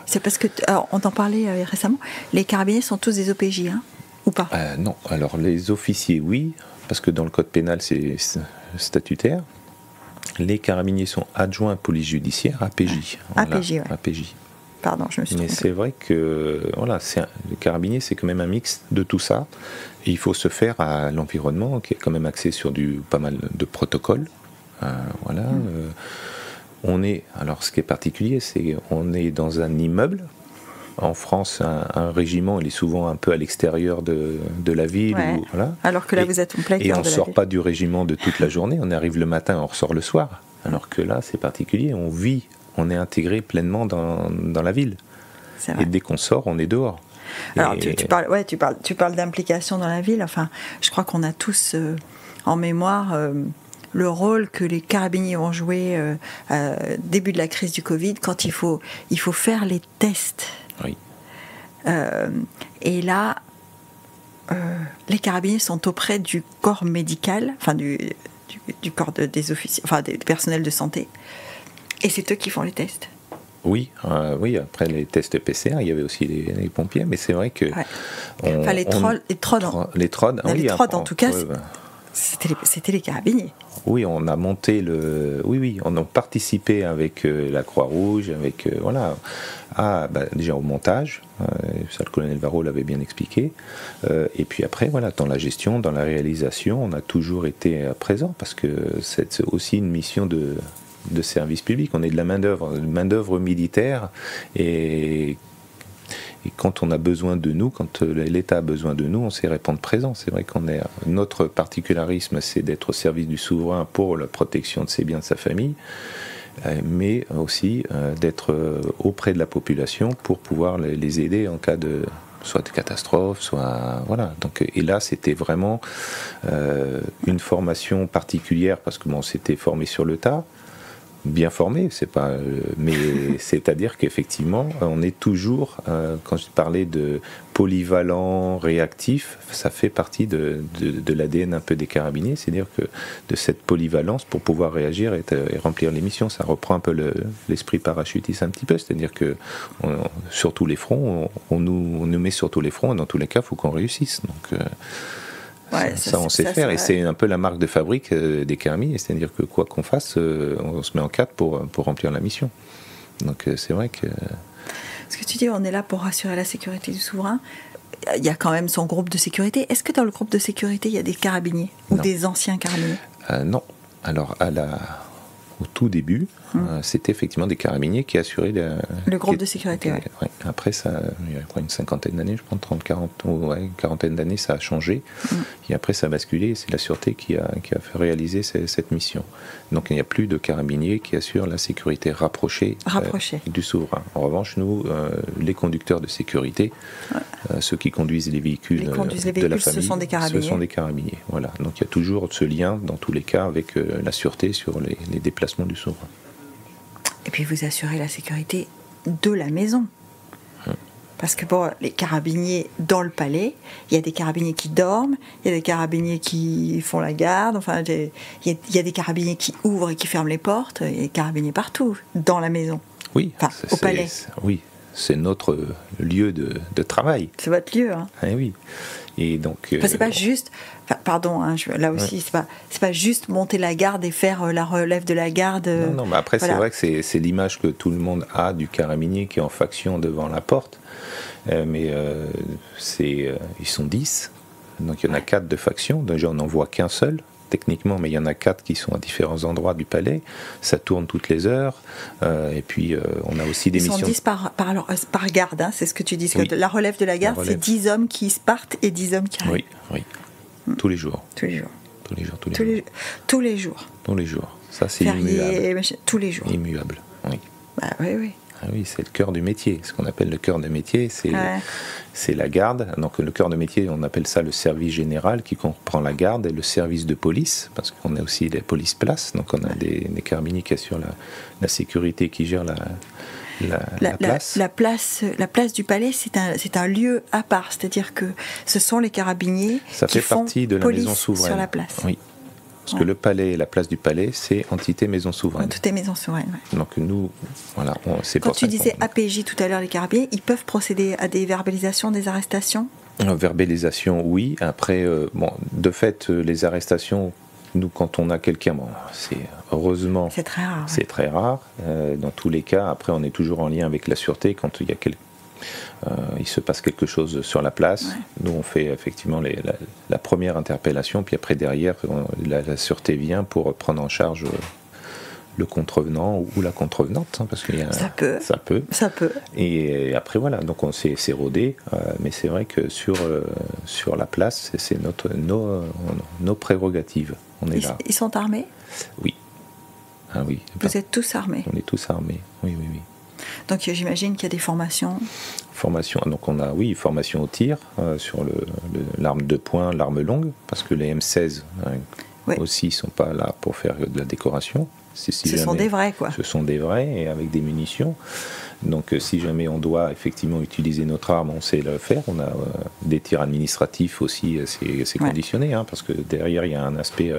C'est parce que, alors, on t'en parlait récemment. Les carabiniers sont tous des OPJ, hein, ou pas ? Non. Alors les officiers, oui, parce que dans le code pénal, c'est statutaire. Les carabiniers sont adjoints à police judiciaire, APJ. Voilà, APJ, ouais. APJ. Pardon, je me suis trompée. Mais c'est vrai que voilà, le carabinier, c'est quand même un mix de tout ça. Et il faut se faire à l'environnement qui est quand même axé sur pas mal de protocoles. Voilà. Alors, ce qui est particulier, c'est qu'on est dans un immeuble. En France, un régiment, il est souvent un peu à l'extérieur de la ville. Ouais. Voilà. Alors que là, vous êtes en plein cœur de la ville. Et on ne sort pas du régiment de toute la journée. On arrive le matin, on ressort le soir. Alors que là, c'est particulier. On vit, on est intégré pleinement dans la ville. Et dès qu'on sort, on est dehors. Alors, tu parles d'implication dans la ville. Enfin, je crois qu'on a tous en mémoire le rôle que les carabiniers ont joué début de la crise du Covid, quand il faut faire les tests. Oui. Et là, les carabiniers sont auprès du corps médical, enfin du corps des officiers, enfin des personnels de santé, et c'est eux qui font les tests. Oui, après les tests PCR, il y avait aussi les pompiers, mais c'est vrai que... les TROD, en tout cas, c'était les carabiniers. Oui, on a monté on a participé avec la Croix-Rouge, avec déjà au montage, ça le colonel Varro l'avait bien expliqué, et puis après voilà, dans la gestion, dans la réalisation, on a toujours été présent, parce que c'est aussi une mission de service public. On est de la main-d'œuvre militaire, et quand on a besoin de nous, quand l'État a besoin de nous, on sait répondre présent. C'est vrai notre particularisme, c'est d'être au service du souverain pour la protection de ses biens, de sa famille, mais aussi d'être auprès de la population pour pouvoir les aider en cas de soit de catastrophe, soit voilà. Donc, et là, c'était vraiment une formation particulière, parce que on s'était formé sur le tas. Bien formé, mais c'est-à-dire qu'effectivement, on est toujours, quand je parlais de polyvalent, réactif, ça fait partie de l'ADN un peu des carabiniers, c'est-à-dire que de cette polyvalence pour pouvoir réagir et remplir les missions, ça reprend un peu l'esprit parachutiste un petit peu, c'est-à-dire que sur tous les fronts, on nous met sur tous les fronts, et dans tous les cas, il faut qu'on réussisse. Donc ça on sait faire, et c'est un peu la marque de fabrique des carabiniers, c'est-à-dire que quoi qu'on fasse, on se met en quatre pour remplir la mission. Donc c'est vrai que... Ce que tu dis, on est là pour assurer la sécurité du souverain. Il y a quand même son groupe de sécurité. Est-ce que dans le groupe de sécurité, il y a des carabiniers ou des anciens carabiniers ? Non. Alors au tout début, c'était effectivement des carabiniers qui assuraient le groupe de sécurité. Ouais. Après, il y a une cinquantaine d'années, je pense, 40, une quarantaine d'années, ça a changé. Et après, ça a basculé, et c'est la Sûreté qui a fait réaliser cette mission. Donc, il n'y a plus de carabiniers qui assurent la sécurité rapprochée. Du souverain. En revanche, nous, les conducteurs de sécurité, ceux qui conduisent les véhicules, de la famille, ce sont des carabiniers. Voilà. Donc, il y a toujours ce lien, dans tous les cas, avec la Sûreté sur les déplacements du souverain. Et puis vous assurez la sécurité de la maison. Parce que les carabiniers dans le palais, il y a des carabiniers qui dorment, il y a des carabiniers qui font la garde, enfin il y a des carabiniers qui ouvrent et qui ferment les portes, il y a des carabiniers partout, dans la maison. Oui, au palais. Oui, c'est notre lieu de travail. C'est votre lieu, hein. Oui. Et donc, c'est pas juste, pardon, hein, là aussi, c'est pas juste monter la garde et faire la relève de la garde. Non, mais après, c'est vrai que c'est l'image que tout le monde a du carabinier qui est en faction devant la porte. Mais ils sont 10, donc il y en a 4 de faction. Déjà, on n'en voit qu'un seul, techniquement, mais il y en a 4 qui sont à différents endroits du palais. Ça tourne toutes les heures. Et puis, on a aussi des missions. Ils sont 10 par garde, hein, c'est ce que tu dis. Oui. Que la relève de la garde, c'est 10 hommes qui partent et 10 hommes qui arrivent. Oui. Tous les jours. Tous les jours. Tous les jours. Ça, c'est immuable. Tous les jours. Immuable, oui. Oui. Ah oui, c'est le cœur du métier. Ce qu'on appelle le cœur de métier, c'est la garde. Donc le cœur de métier, on appelle ça le service général qui comprend la garde et le service de police, parce qu'on a aussi les police places. Donc on a des carabiniers qui assurent la sécurité, qui gèrent la place. La place du palais, c'est un lieu à part. C'est-à-dire que ce sont les carabiniers qui font partie de la maison souveraine sur la place. Oui. Parce que le palais, la place du palais, c'est entité maison souveraine. Entité maison souveraine, oui. Donc nous, voilà, c'est Quand pour ça. Quand tu disais APJ tout à l'heure, les carabiniers, ils peuvent procéder à des verbalisations, des arrestations ? Verbalisation, oui. Après, de fait, les arrestations, nous, quand on a quelqu'un, heureusement, c'est très rare. C'est très rare. Dans tous les cas, après, on est toujours en lien avec la sûreté quand il se passe quelque chose sur la place. Ouais. Nous, on fait effectivement la première interpellation, puis après, derrière, la sûreté vient pour prendre en charge le contrevenant ou la contrevenante, hein, parce qu'il y a ça peut. Et après, voilà, donc c'est rodé, mais c'est vrai que sur la place, c'est nos prérogatives. On est là. Ils sont armés ? Oui. Ah oui. Vous êtes tous armés ? On est tous armés, oui. Donc j'imagine qu'il y a des formations. Donc on a, formation au tir sur l'arme de poing, l'arme longue, parce que les M16 aussi ne sont pas là pour faire de la décoration. Ce sont des vrais, quoi. Ce sont des vrais, et avec des munitions. Donc si jamais on doit effectivement utiliser notre arme, on sait le faire. On a des tirs administratifs aussi, c'est conditionné, hein, parce que derrière il y a un aspect...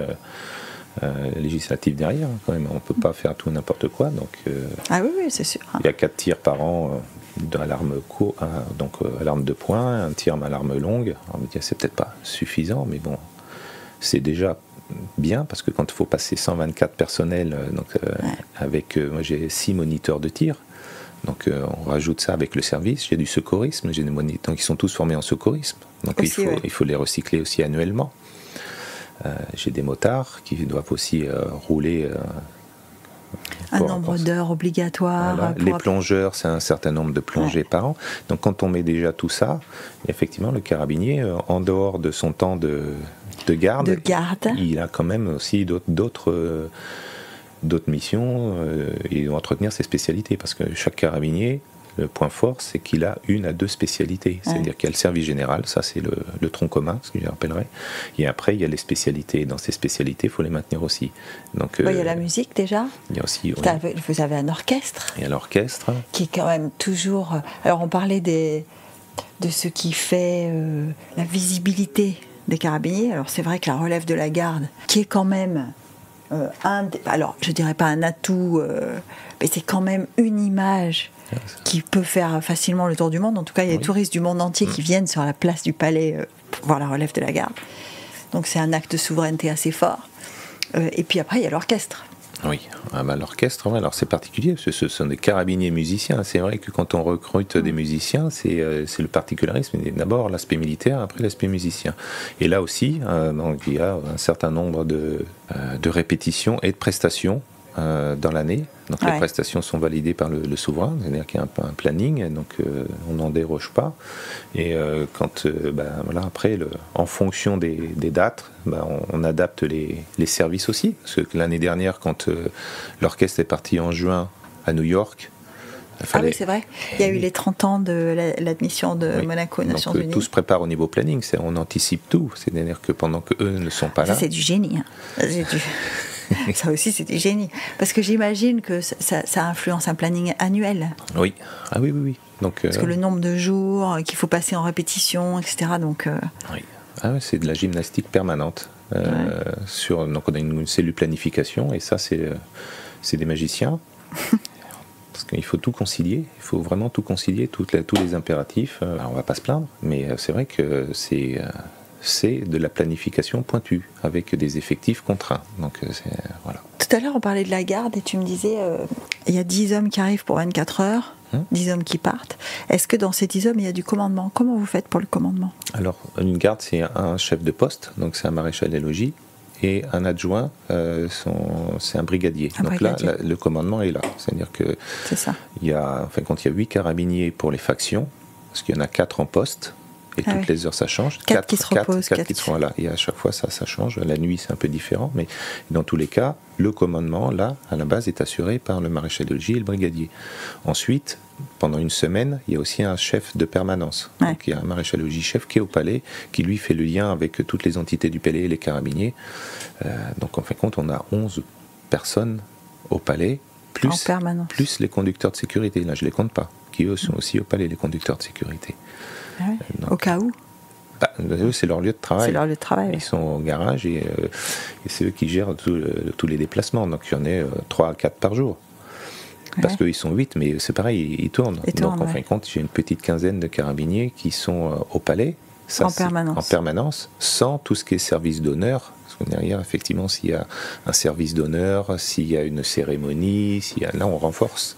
législatif derrière, quand même. On ne peut pas faire tout n'importe quoi. Donc, oui, c'est sûr. Il y a 4 tirs par an à l'arme à l'arme de poing, un tir à l'arme longue. On me dit, c'est peut-être pas suffisant, mais bon, c'est déjà bien, parce que quand il faut passer 124 personnels, avec moi j'ai 6 moniteurs de tir. Donc on rajoute ça avec le service. J'ai du secourisme, j'ai des moniteurs qui sont tous formés en secourisme. Donc aussi, il faut les recycler aussi annuellement. J'ai des motards qui doivent aussi rouler. Un nombre d'heures obligatoires. Voilà. Les plongeurs, c'est un certain nombre de plongées par an. Donc quand on met déjà tout ça, effectivement, le carabinier, en dehors de son temps de garde, il a quand même aussi d'autres missions et entretenir ses spécialités. Parce que chaque carabinier, le point fort, c'est qu'il a 1 à 2 spécialités. C'est-à-dire qu'il y a le service général, ça c'est le tronc commun, ce que je rappellerai. Et après, il y a les spécialités. Et dans ces spécialités, il faut les maintenir aussi. Donc, il y a la musique déjà. Il y a aussi, vous avez un orchestre. Il y a l'orchestre. Qui est quand même toujours... Alors on parlait de ce qui fait la visibilité des carabiniers. Alors c'est vrai que la relève de la garde, qui est quand même... alors je dirais pas un atout, mais c'est quand même une image qui peut faire facilement le tour du monde. En tout cas, il y a des touristes du monde entier qui viennent sur la place du palais pour voir la relève de la garde. Donc c'est un acte de souveraineté assez fort. Et puis après, il y a l'orchestre. Oui, l'orchestre, alors c'est particulier, parce que ce sont des carabiniers musiciens. C'est vrai que quand on recrute des musiciens, c'est le particularisme. D'abord l'aspect militaire, après l'aspect musicien. Et là aussi, donc, il y a un certain nombre de répétitions et de prestations dans l'année. Donc les prestations sont validées par le souverain, c'est-à-dire qu'il y a un planning, donc on n'en déroge pas. Et après, en fonction des dates, on adapte les services aussi. Parce que l'année dernière, quand l'orchestre est parti en juin à New York, oui, c'est vrai. Il y a eu les 30 ans de l'admission de Monaco aux Nations Unies. Tout se prépare au niveau planning, on anticipe tout. C'est-à-dire que pendant qu'eux ne sont pas là... Ça, c'est du génie. Hein. Ça aussi, c'est du génie. Parce que j'imagine que ça influence un planning annuel. Oui. Ah oui. Donc, parce que le nombre de jours qu'il faut passer en répétition, etc. Donc, oui. C'est de la gymnastique permanente. Donc on a une cellule planification, et ça, c'est des magiciens. Parce qu'il faut tout concilier, il faut vraiment tout concilier, tous les impératifs. Alors, on ne va pas se plaindre, mais c'est vrai que c'est de la planification pointue, avec des effectifs contraints. Donc, voilà. Tout à l'heure, on parlait de la garde, et tu me disais, il y a 10 hommes qui arrivent pour 24 heures, 10 hommes qui partent. Est-ce que dans ces 10 hommes, il y a du commandement ? Comment vous faites pour le commandement ? Alors, une garde, c'est un chef de poste, donc c'est un maréchal des logis, et un adjoint, c'est un brigadier. Donc là, le commandement est là. C'est-à-dire que c'est ça. Il y a 8 carabiniers pour les factions, parce qu'il y en a 4 en poste, et toutes les heures ça change. 4 qui se reposent. 4 qui seront là. Et à chaque fois ça change. La nuit c'est un peu différent, mais dans tous les cas, le commandement, là, à la base, est assuré par le maréchal des logis et le brigadier. Ensuite, pendant une semaine, il y a aussi un chef de permanence. Donc il y a un maréchal des logis chef qui est au palais, qui lui fait le lien avec toutes les entités du palais et les carabiniers. Donc en fin de compte, on a 11 personnes au palais, plus les conducteurs de sécurité. Là, je ne les compte pas, qui eux sont aussi au palais, les conducteurs de sécurité. Donc, au cas où eux, c'est leur lieu de travail. C'est leur lieu de travail. Ils sont au garage et c'est eux qui gèrent tous les déplacements. Donc il y en a 3 à 4 par jour. Parce qu'ils sont 8, mais c'est pareil, ils tournent. Donc en fin de compte, j'ai une petite quinzaine de carabiniers qui sont au palais. Ça, en permanence, sans tout ce qui est service d'honneur. Parce que derrière, effectivement, s'il y a un service d'honneur, s'il y a une cérémonie, là, on renforce.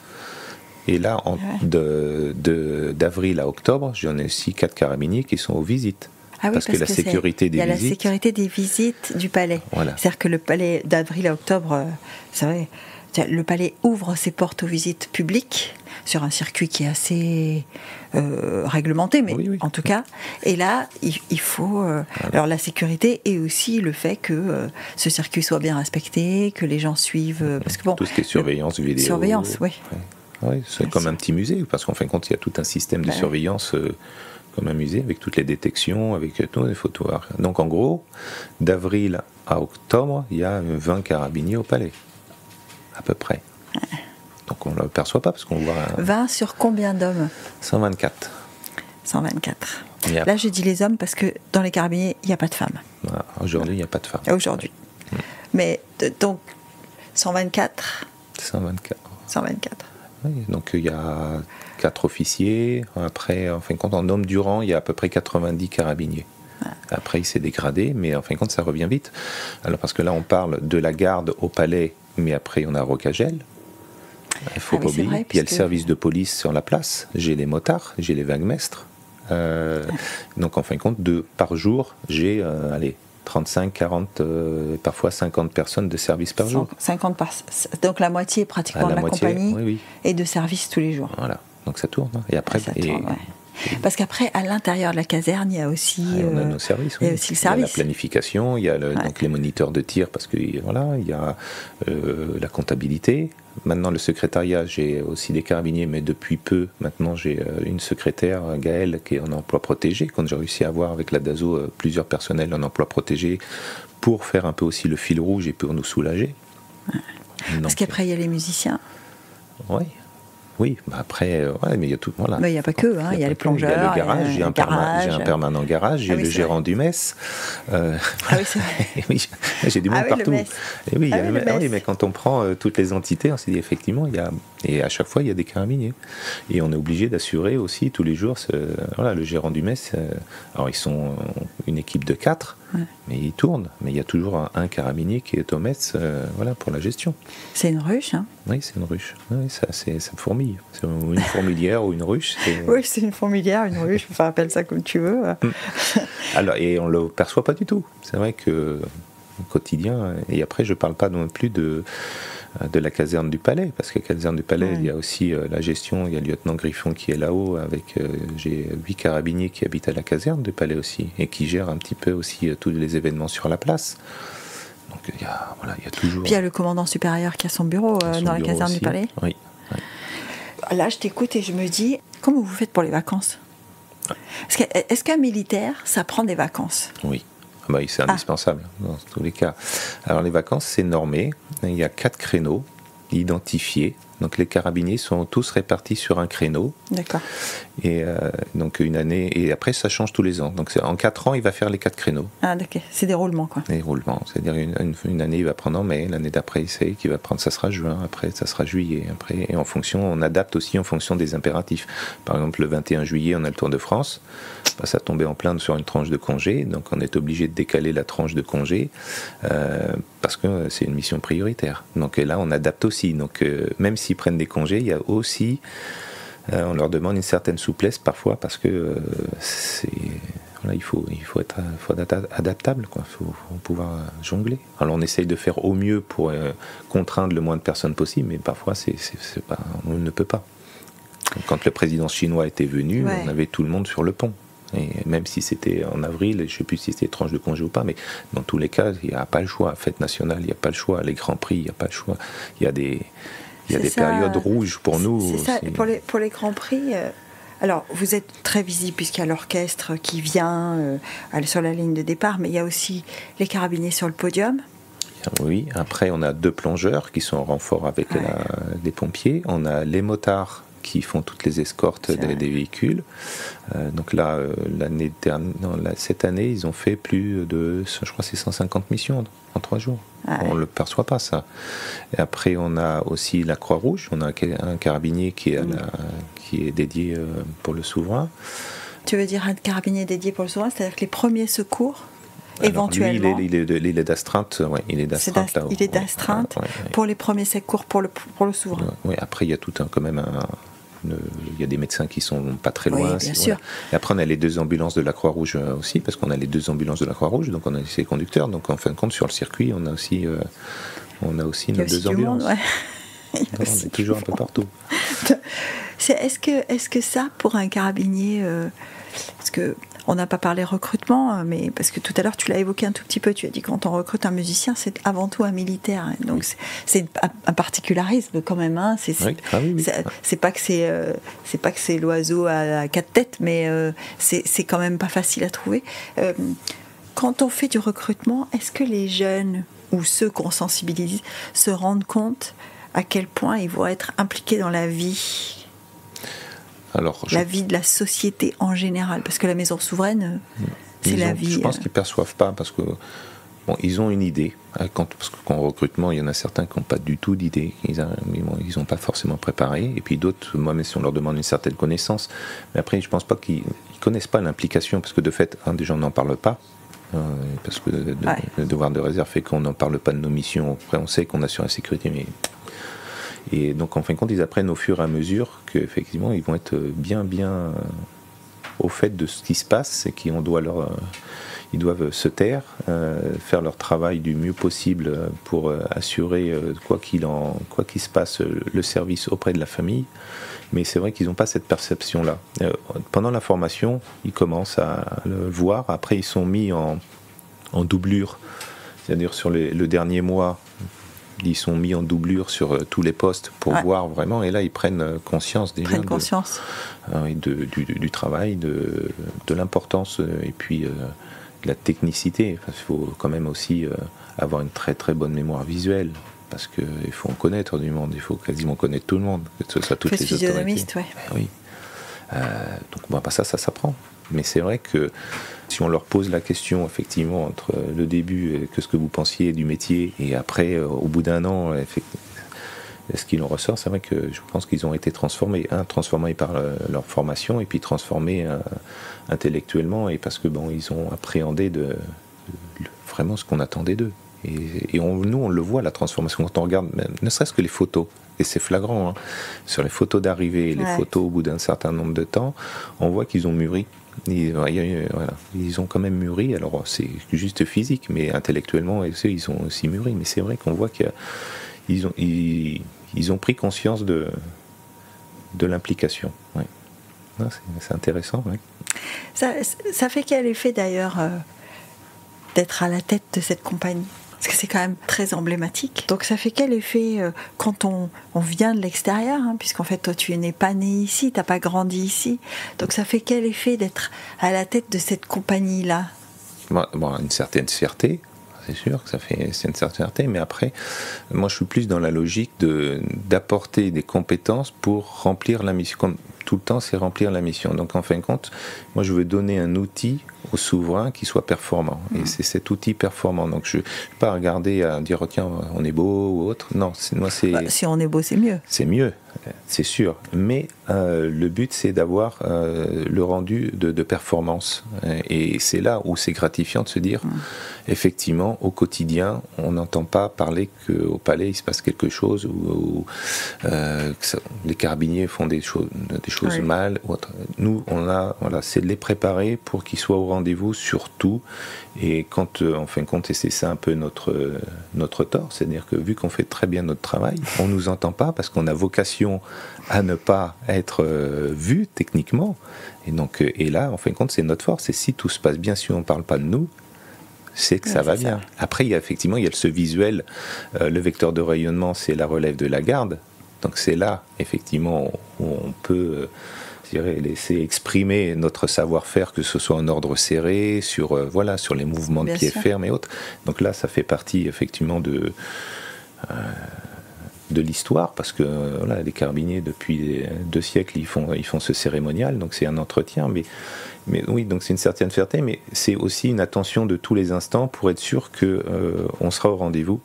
Et là, d'avril à octobre, j'en ai aussi 4 carabiniers qui sont aux visites. Parce que la sécurité des visites... Il y a la sécurité des visites du palais. Voilà. C'est-à-dire que le palais, d'avril à octobre, c'est vrai, le palais ouvre ses portes aux visites publiques sur un circuit qui est assez réglementé, mais en tout cas. Et là, il faut... Alors la sécurité et aussi le fait que ce circuit soit bien respecté, que les gens suivent... parce que, tout ce qui est surveillance vidéo... Surveillance, oui. Oui, c'est comme un petit musée, parce qu'en fin de compte, il y a tout un système de surveillance comme un musée, avec toutes les détections, avec tous les photos. Donc en gros, d'avril à octobre, il y a 20 carabiniers au palais, à peu près. Donc on ne l'aperçoit pas, parce qu'on voit... 20 sur combien d'hommes ? 124. 124. Là, je dis les hommes, parce que dans les carabiniers, il n'y a pas de femmes. Voilà. Aujourd'hui, il n'y a pas de femmes. Aujourd'hui. Mais donc, 124. 124. Oui, donc il y a 4 officiers. Après, en fin de compte, en homme du rang, il y a à peu près 90 carabiniers. Après, il s'est dégradé, mais en fin de compte, ça revient vite. Alors, parce que là, on parle de la garde au palais, mais après, on a Rocagel. Il faut pas oublier. Puis il y a le service de police sur la place. J'ai les motards, j'ai les vaguemestres. Donc, en fin de compte, par jour, j'ai 35, 40, parfois 50 personnes de service par jour. 50 donc la moitié pratiquement de la compagnie et de service tous les jours. Voilà, donc ça tourne. Et après, parce qu'après, à l'intérieur de la caserne, il y a aussi... on a nos services. Il y a aussi le service. Il y a la planification, il y a donc les moniteurs de tir, parce que il y a la comptabilité. Maintenant, le secrétariat, j'ai aussi des carabiniers, mais depuis peu, maintenant, j'ai une secrétaire, Gaëlle, qui est en emploi protégé, quand j'ai réussi à avoir avec la DASO plusieurs personnels en emploi protégé, pour faire un peu aussi le fil rouge et pour nous soulager. Parce qu'après, il y a les musiciens. Oui, après, mais il y a tout. Voilà. Mais il n'y a pas que, il y a les plongeurs. Il y a le garage, j'ai un permanent garage, j'ai le gérant du mess. Ah oui, c'est vrai. Oui, j'ai du monde partout. Et oui, oui, mais quand on prend toutes les entités, on s'est dit effectivement, et à chaque fois, il y a des carabiniers. Et on est obligé d'assurer aussi tous les jours, le gérant du mess. Alors, ils sont une équipe de 4. Mais ils tournent, mais il y a toujours un carabinier qui est au mess pour la gestion. C'est une ruche, hein ? Oui, c'est une ruche. Oui, ça fourmille. C'est une fourmilière ou une ruche. Oui, c'est une fourmilière, une ruche, enfin appelle ça comme tu veux. Alors, et on ne le perçoit pas du tout. C'est vrai que au quotidien, et après je ne parle pas non plus de la caserne du palais, parce que la caserne du palais, il y a aussi la gestion, il y a le lieutenant Griffon qui est là-haut, avec j'ai 8 carabiniers qui habitent à la caserne du palais aussi, et qui gèrent un petit peu aussi tous les événements sur la place. Donc il y a toujours... Puis il y a le commandant supérieur qui a son bureau dans la caserne du palais. Oui. Là, je t'écoute et je me dis, comment vous faites pour les vacances ? Est-ce qu'un militaire, ça prend des vacances ? Oui. C'est indispensable dans tous les cas. Alors les vacances, c'est normé. Il y a 4 créneaux. identifiés. Donc les carabiniers sont tous répartis sur un créneau. D'accord. Et donc une année, et après ça change tous les ans. Donc en 4 ans, il va faire les 4 créneaux. Ah d'accord, c'est des roulements quoi. Des roulements, c'est-à-dire une année il va prendre en mai, l'année d'après il sait qu'il va prendre, ça sera juin, après ça sera juillet. Après, et en fonction, on adapte aussi en fonction des impératifs. Par exemple le 21 juillet, on a le Tour de France. Ça tombait en plein sur une tranche de congé, donc on est obligé de décaler la tranche de congé parce que c'est une mission prioritaire. Donc là, on adapte aussi. Donc même s'ils prennent des congés, il y a aussi, on leur demande une certaine souplesse parfois parce que voilà, il faut être adaptable, quoi. Il faut pouvoir jongler. Alors on essaye de faire au mieux pour contraindre le moins de personnes possible, mais parfois on ne peut pas. Quand le président chinois était venu, on avait tout le monde sur le pont. Et même si c'était en avril, je ne sais plus si c'était tranche de congé ou pas, mais dans tous les cas, il n'y a pas le choix. Fête nationale, il n'y a pas le choix. Les grands prix, il n'y a pas le choix. Il y a des périodes rouges pour nous. C'est ça. Pour les grands prix, alors vous êtes très visible puisqu'il y a l'orchestre qui vient sur la ligne de départ, mais il y a aussi les carabiniers sur le podium. Oui, après on a 2 plongeurs qui sont en renfort avec des pompiers. On a les motards qui font toutes les escortes des véhicules. Donc là, cette année, ils ont fait plus de, je crois, c'est 150 missions en 3 jours. On ne le perçoit pas, ça. Et après, on a aussi la Croix-Rouge. On a un carabinier qui est dédié pour le souverain. Tu veux dire un carabinier dédié pour le souverain, c'est-à-dire que les premiers secours éventuellement. Alors lui, il est d'astreinte, il est d'astreinte. Il est d'astreinte pour les premiers secours pour le souverain. Oui, après, il y a tout quand même il y a des médecins qui sont pas très loin. Oui, bien sûr. Et après, on a les 2 ambulances de la Croix-Rouge aussi, parce qu'on a les 2 ambulances de la Croix-Rouge, donc on a ces conducteurs. Donc en fin de compte, sur le circuit, on a aussi nos 2 ambulances. On est toujours un peu partout. Est-ce que ça, pour un carabinier, parce que on n'a pas parlé recrutement, mais parce que tout à l'heure tu l'as évoqué un tout petit peu, tu as dit quand on recrute un musicien, c'est avant tout un militaire. Donc c'est un particularisme quand même. Hein. C'est pas que c'est l'oiseau à 4 têtes, mais c'est quand même pas facile à trouver. Quand on fait du recrutement, est-ce que les jeunes ou ceux qu'on sensibilise se rendent compte à quel point ils vont être impliqués dans la vie? La vie de la société en général, parce que la maison souveraine, c'est la vie. Je pense qu'ils ne perçoivent pas, parce que ils ont une idée. Parce qu'en recrutement, il y en a certains qui n'ont pas du tout d'idée, ils n'ont pas forcément préparé, et puis d'autres, même si on leur demande une certaine connaissance, mais après, je ne pense pas qu'ils ne connaissent pas l'implication, parce que de fait, déjà, on n'en parle pas. Parce que le devoir de réserve fait qu'on n'en parle pas de nos missions. Après, on sait qu'on assure la sécurité, mais. Et donc, en fin de compte, ils apprennent au fur et à mesure qu'effectivement, ils vont être bien au fait de ce qui se passe et ils doivent se taire, faire leur travail du mieux possible pour assurer, quoi qu'il se passe, le service auprès de la famille. Mais c'est vrai qu'ils n'ont pas cette perception-là. Pendant la formation, ils commencent à le voir. Après, ils sont mis en doublure, c'est-à-dire sur le dernier mois. Ils sont mis en doublure sur tous les postes pour voir vraiment, et là ils prennent conscience déjà du travail, de l'importance et puis de la technicité. Il faut quand même aussi avoir une très très bonne mémoire visuelle, parce qu'il faut en connaître du monde, il faut quasiment connaître tout le monde, que ce soit toutes les autorités. Oui. Donc ça s'apprend. Mais c'est vrai que si on leur pose la question, effectivement, entre le début, ce que vous pensiez du métier, et après, au bout d'1 an, ce qu'il en ressort, c'est vrai que je pense qu'ils ont été transformés par leur formation, et puis transformés intellectuellement, et parce que ils ont appréhendé vraiment ce qu'on attendait d'eux. Et nous, on le voit, la transformation, quand on regarde, ne serait-ce que les photos, et c'est flagrant, hein, sur les photos d'arrivée, les photos au bout d'un certain nombre de temps, on voit qu'ils ont mûri. Ils ont quand même mûri, alors c'est juste physique, mais intellectuellement, ils ont aussi mûri. Mais c'est vrai qu'on voit qu'ils ont pris conscience de l'implication. Ouais. C'est intéressant. Ouais. Ça fait quel effet d'ailleurs d'être à la tête de cette compagnie ? Parce que c'est quand même très emblématique. Donc ça fait quel effet quand on vient de l'extérieur, hein, puisqu'en fait toi tu n'es pas né ici, tu n'as pas grandi ici. Donc ça fait quel effet d'être à la tête de cette compagnie-là ? Une certaine fierté. c'est sûr que c'est une certaine fierté, mais après, moi je suis plus dans la logique d'apporter des compétences pour remplir la mission. Comme tout le temps, c'est remplir la mission. Donc en fin de compte, moi je veux donner un outil au souverain qui soit performant. Et c'est cet outil performant. Donc je ne vais pas regarder à dire, oh, tiens, on est beau ou autre. Non, moi c'est... si on est beau, c'est mieux. C'est mieux, c'est sûr. Mais le but, c'est d'avoir le rendu de performance. Et c'est là où c'est gratifiant de se dire, effectivement, au quotidien, on n'entend pas parler qu'au palais, il se passe quelque chose, ou les carabiniers font des choses mal. Ou autre. Nous, c'est de les préparer pour qu'ils soient au rendez-vous sur tout. Et quand, en fin de compte, et c'est ça un peu notre tort, c'est-à-dire que vu qu'on fait très bien notre travail, on ne nous entend pas parce qu'on a vocation à ne pas être vu techniquement. Et donc, et là, en fin de compte, c'est notre force. Et si tout se passe bien, si on ne parle pas de nous, c'est que ça va bien. Après, il y a ce visuel, le vecteur de rayonnement, c'est la relève de la garde. Donc c'est là, effectivement, où on peut laisser exprimer notre savoir-faire, que ce soit en ordre serré, sur les mouvements de pied ferme et autres. Donc là, ça fait partie, effectivement, de l'histoire, parce que les carabiniers, depuis 2 siècles, ils font ce cérémonial, donc c'est un entretien, mais oui, donc c'est une certaine fierté, mais c'est aussi une attention de tous les instants pour être sûr qu'on sera au rendez-vous,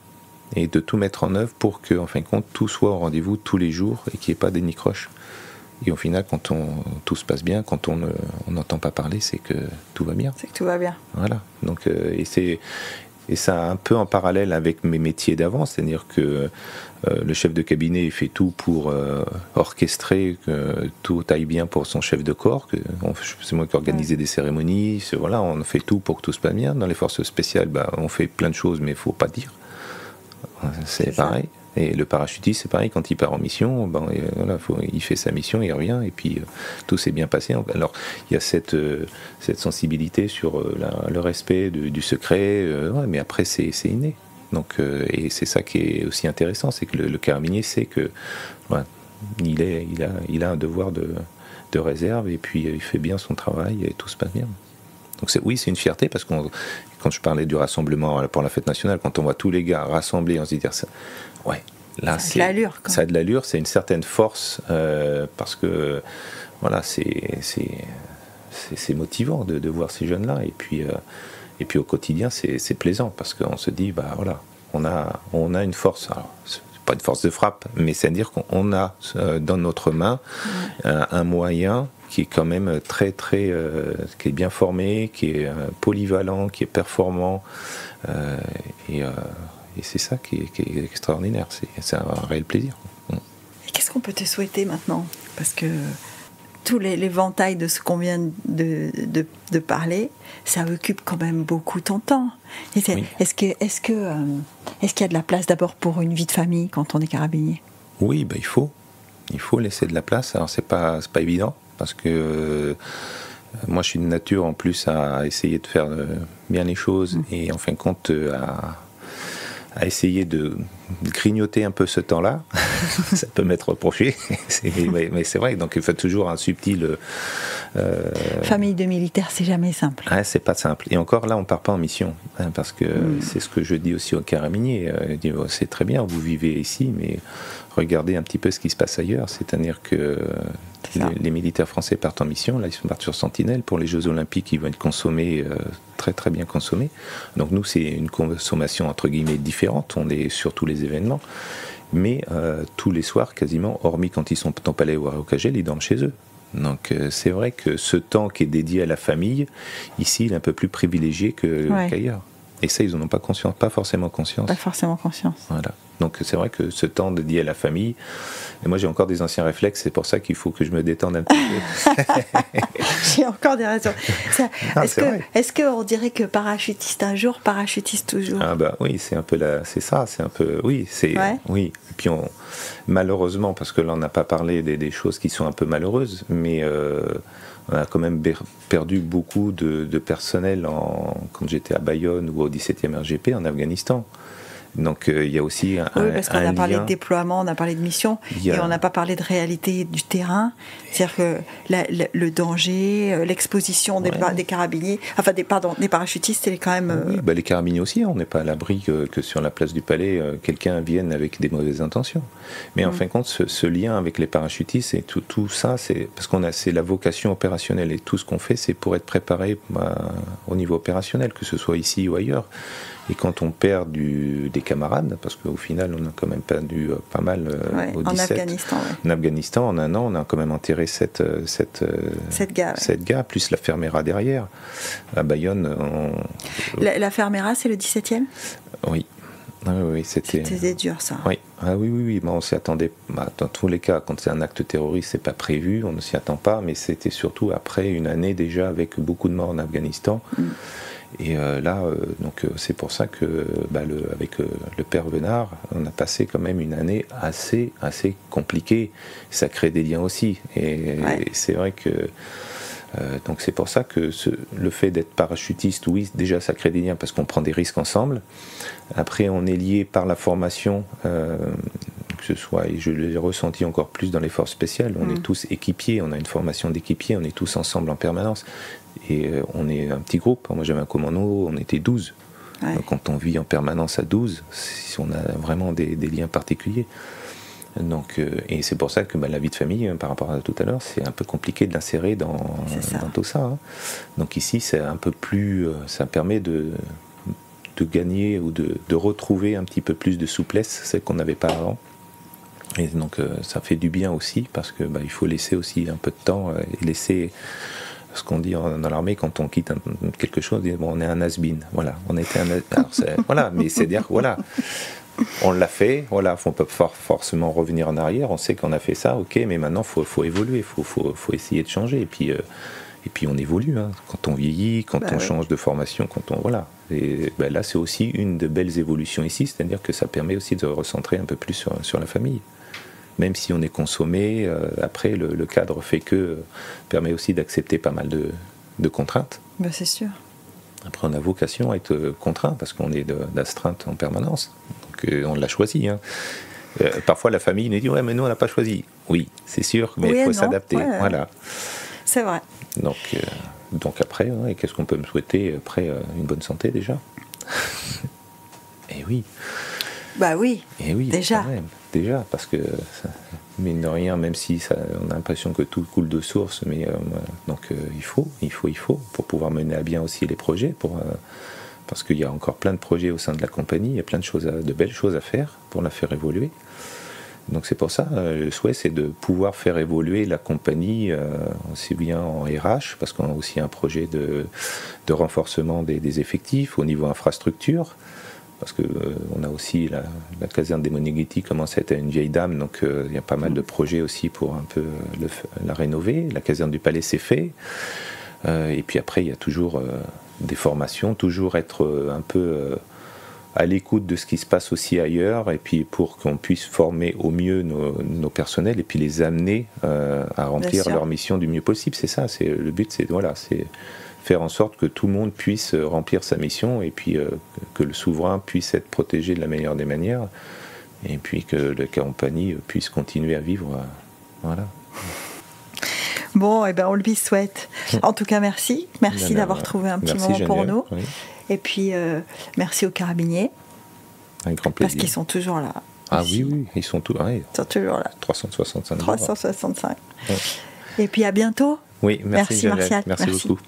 et de tout mettre en œuvre pour que, en fin de compte, tout soit au rendez-vous tous les jours et qu'il n'y ait pas d'énicroche. Et au final, quand tout se passe bien, quand on n'entend pas parler, c'est que tout va bien. C'est que tout va bien. Voilà. Donc, et ça un peu en parallèle avec mes métiers d'avant, c'est-à-dire que le chef de cabinet il fait tout pour orchestrer que tout aille bien pour son chef de corps. C'est moi qui organisais des cérémonies. On fait tout pour que tout se passe bien. Dans les forces spéciales, on fait plein de choses, mais il ne faut pas dire. C'est pareil. Et le parachutiste, c'est pareil, quand il part en mission, il fait sa mission, il revient, et puis tout s'est bien passé. Alors, il y a cette sensibilité sur le respect du secret, mais après, c'est inné. Donc, et c'est ça qui est aussi intéressant, c'est que le carabinier sait que il a un devoir de réserve, et puis il fait bien son travail, et tout se passe bien. Donc c'est une fierté, parce que quand je parlais du rassemblement pour la fête nationale, quand on voit tous les gars rassemblés, on se dit, là ça a de l'allure. Ça a de l'allure, c'est une certaine force, parce que c'est motivant de voir ces jeunes-là, et puis au quotidien c'est plaisant, parce qu'on se dit, on a une force. Alors, pas une force de frappe, mais c'est-à-dire qu'on a dans notre main un moyen qui est quand même très très qui est bien formé, qui est polyvalent, qui est performant, et c'est ça qui est extraordinaire. C'est un réel plaisir. Et qu'est-ce qu'on peut te souhaiter maintenant ? Parce que tous l'éventail de ce qu'on vient de parler, ça occupe quand même beaucoup ton temps. Est-ce qu'il y a de la place d'abord pour une vie de famille quand on est carabinier ? Oui, il faut laisser de la place. Alors c'est pas évident, parce que moi je suis de nature en plus à essayer de faire bien les choses, et en fin de compte à essayer de grignoter un peu ce temps-là. Ça peut m'être reproché, mais c'est vrai. Donc il faut toujours un subtil... Famille de militaires, c'est jamais simple. C'est pas simple. Et encore là, on part pas en mission, parce que c'est ce que je dis aussi aux carabiniers. C'est très bien, vous vivez ici, mais regardez un petit peu ce qui se passe ailleurs. C'est-à-dire que les militaires français partent en mission. Là, ils partent sur Sentinelle pour les Jeux Olympiques. Ils vont être consommés, très très bien consommés. Donc nous, c'est une consommation entre guillemets différente. On est sur tous les événements, mais tous les soirs quasiment, hormis quand ils sont en palais ou à Ocagel, ils dorment chez eux. Donc c'est vrai que ce temps qui est dédié à la famille, ici, il est un peu plus privilégié qu'ailleurs. Et ça, ils n'en ont pas conscience, pas forcément conscience. Pas forcément conscience. Voilà. Donc c'est vrai que ce temps dédié à la famille, et moi j'ai encore des anciens réflexes, c'est pour ça qu'il faut que je me détende un petit peu. J'ai encore des raisons. Est-ce qu'on dirait que parachutiste un jour, parachutiste toujours ? Oui, c'est un peu oui. Et puis malheureusement, parce que là on n'a pas parlé des choses qui sont un peu malheureuses, mais on a quand même perdu beaucoup de personnel quand j'étais à Bayonne ou au 17e RGP en Afghanistan. Donc il y a aussi un oui, parce qu'on a parlé de déploiement, on a parlé de mission, et on n'a pas parlé de réalité du terrain. C'est-à-dire que le danger, l'exposition des carabiniers, enfin des parachutistes, elle est quand même... Oui, les carabiniers aussi, on n'est pas à l'abri que sur la place du Palais, quelqu'un vienne avec des mauvaises intentions. Mais en fin de compte, ce lien avec les parachutistes et tout ça, c'est parce c'est la vocation opérationnelle, et tout ce qu'on fait, c'est pour être préparé au niveau opérationnel, que ce soit ici ou ailleurs. Et quand on perd des camarades, parce qu'au final on a quand même perdu pas mal au 17, en Afghanistan, en un an on a quand même enterré 7 gars, plus la Fermera derrière. À Bayonne... La Fermera, c'est le 17e ? Oui. Oui, c'était dur, ça. Oui, oui. Bon, on s'y attendait. Dans tous les cas, quand c'est un acte terroriste, c'est pas prévu, on ne s'y attend pas, mais c'était surtout après une année déjà avec beaucoup de morts en Afghanistan. Et là, donc c'est pour ça que avec le père Venard, on a passé quand même une année assez compliquée. Ça crée des liens aussi. Et c'est vrai que donc c'est pour ça que le fait d'être parachutiste, oui, déjà ça crée des liens parce qu'on prend des risques ensemble. Après, on est lié par la formation, que ce soit, et je l'ai ressenti encore plus dans les forces spéciales, on est tous équipiers, on a une formation d'équipiers, on est tous ensemble en permanence. Et on est un petit groupe. Moi j'avais un commando, on était 12. Donc, quand on vit en permanence à 12, on a vraiment des liens particuliers. Donc, et c'est pour ça que la vie de famille, par rapport à tout à l'heure, c'est un peu compliqué de l'insérer dans tout ça. Hein. Donc ici, c'est un peu plus, ça permet de gagner ou de retrouver un petit peu plus de souplesse, celle qu'on n'avait pas avant. Et donc ça fait du bien aussi, parce que il faut laisser aussi un peu de temps et laisser... Ce qu'on dit dans l'armée quand on quitte quelque chose, on est un has-been. Voilà, on était voilà, mais c'est dire voilà, on l'a fait. Voilà, on peut pas forcément revenir en arrière. On sait qu'on a fait ça, ok, mais maintenant faut évoluer, faut essayer de changer. Et puis on évolue. Hein, quand on vieillit, quand on change de formation, quand on voilà. Et là, c'est aussi une de belles évolutions ici, c'est-à-dire que ça permet aussi de recentrer un peu plus sur la famille. Même si on est consommé, après le cadre permet aussi d'accepter pas mal de contraintes. C'est sûr. Après on a vocation à être contraint parce qu'on est d'astreinte en permanence. Donc on l'a choisi. Hein. Parfois la famille nous dit ouais mais nous on n'a pas choisi. Oui c'est sûr mais il faut s'adapter. Voilà. C'est vrai. Donc après et qu'est-ce qu'on peut me souhaiter après une bonne santé déjà. Et oui. Oui. Et oui. Déjà. Quand même. Déjà, parce que, mine de rien, même si on a l'impression que tout coule de source, mais donc il faut, pour pouvoir mener à bien aussi les projets, parce qu'il y a encore plein de projets au sein de la compagnie, il y a plein de belles choses à faire pour la faire évoluer. Donc c'est pour ça, le souhait, c'est de pouvoir faire évoluer la compagnie, aussi bien en RH, parce qu'on a aussi un projet de renforcement des effectifs au niveau infrastructure, parce qu'on a aussi la caserne des Moneghetti commence à être une vieille dame, donc il y a pas mal de projets aussi pour un peu la rénover. La caserne du Palais c'est fait, et puis après il y a toujours des formations, toujours être un peu à l'écoute de ce qui se passe aussi ailleurs, et puis pour qu'on puisse former au mieux nos personnels et puis les amener à remplir leur mission du mieux possible. C'est ça, le but, c'est faire en sorte que tout le monde puisse remplir sa mission et puis que le souverain puisse être protégé de la meilleure des manières et puis que la compagnie puisse continuer à vivre. Voilà. Bon, on le lui souhaite. En tout cas, merci d'avoir trouvé un petit moment pour nous. Oui. Et puis, merci aux carabiniers. Un grand plaisir. Parce qu'ils sont toujours là. Ah oui, ils sont toujours là. 365 jours. 365. Ouais. Et puis, à bientôt. Oui, merci Martial. Merci beaucoup.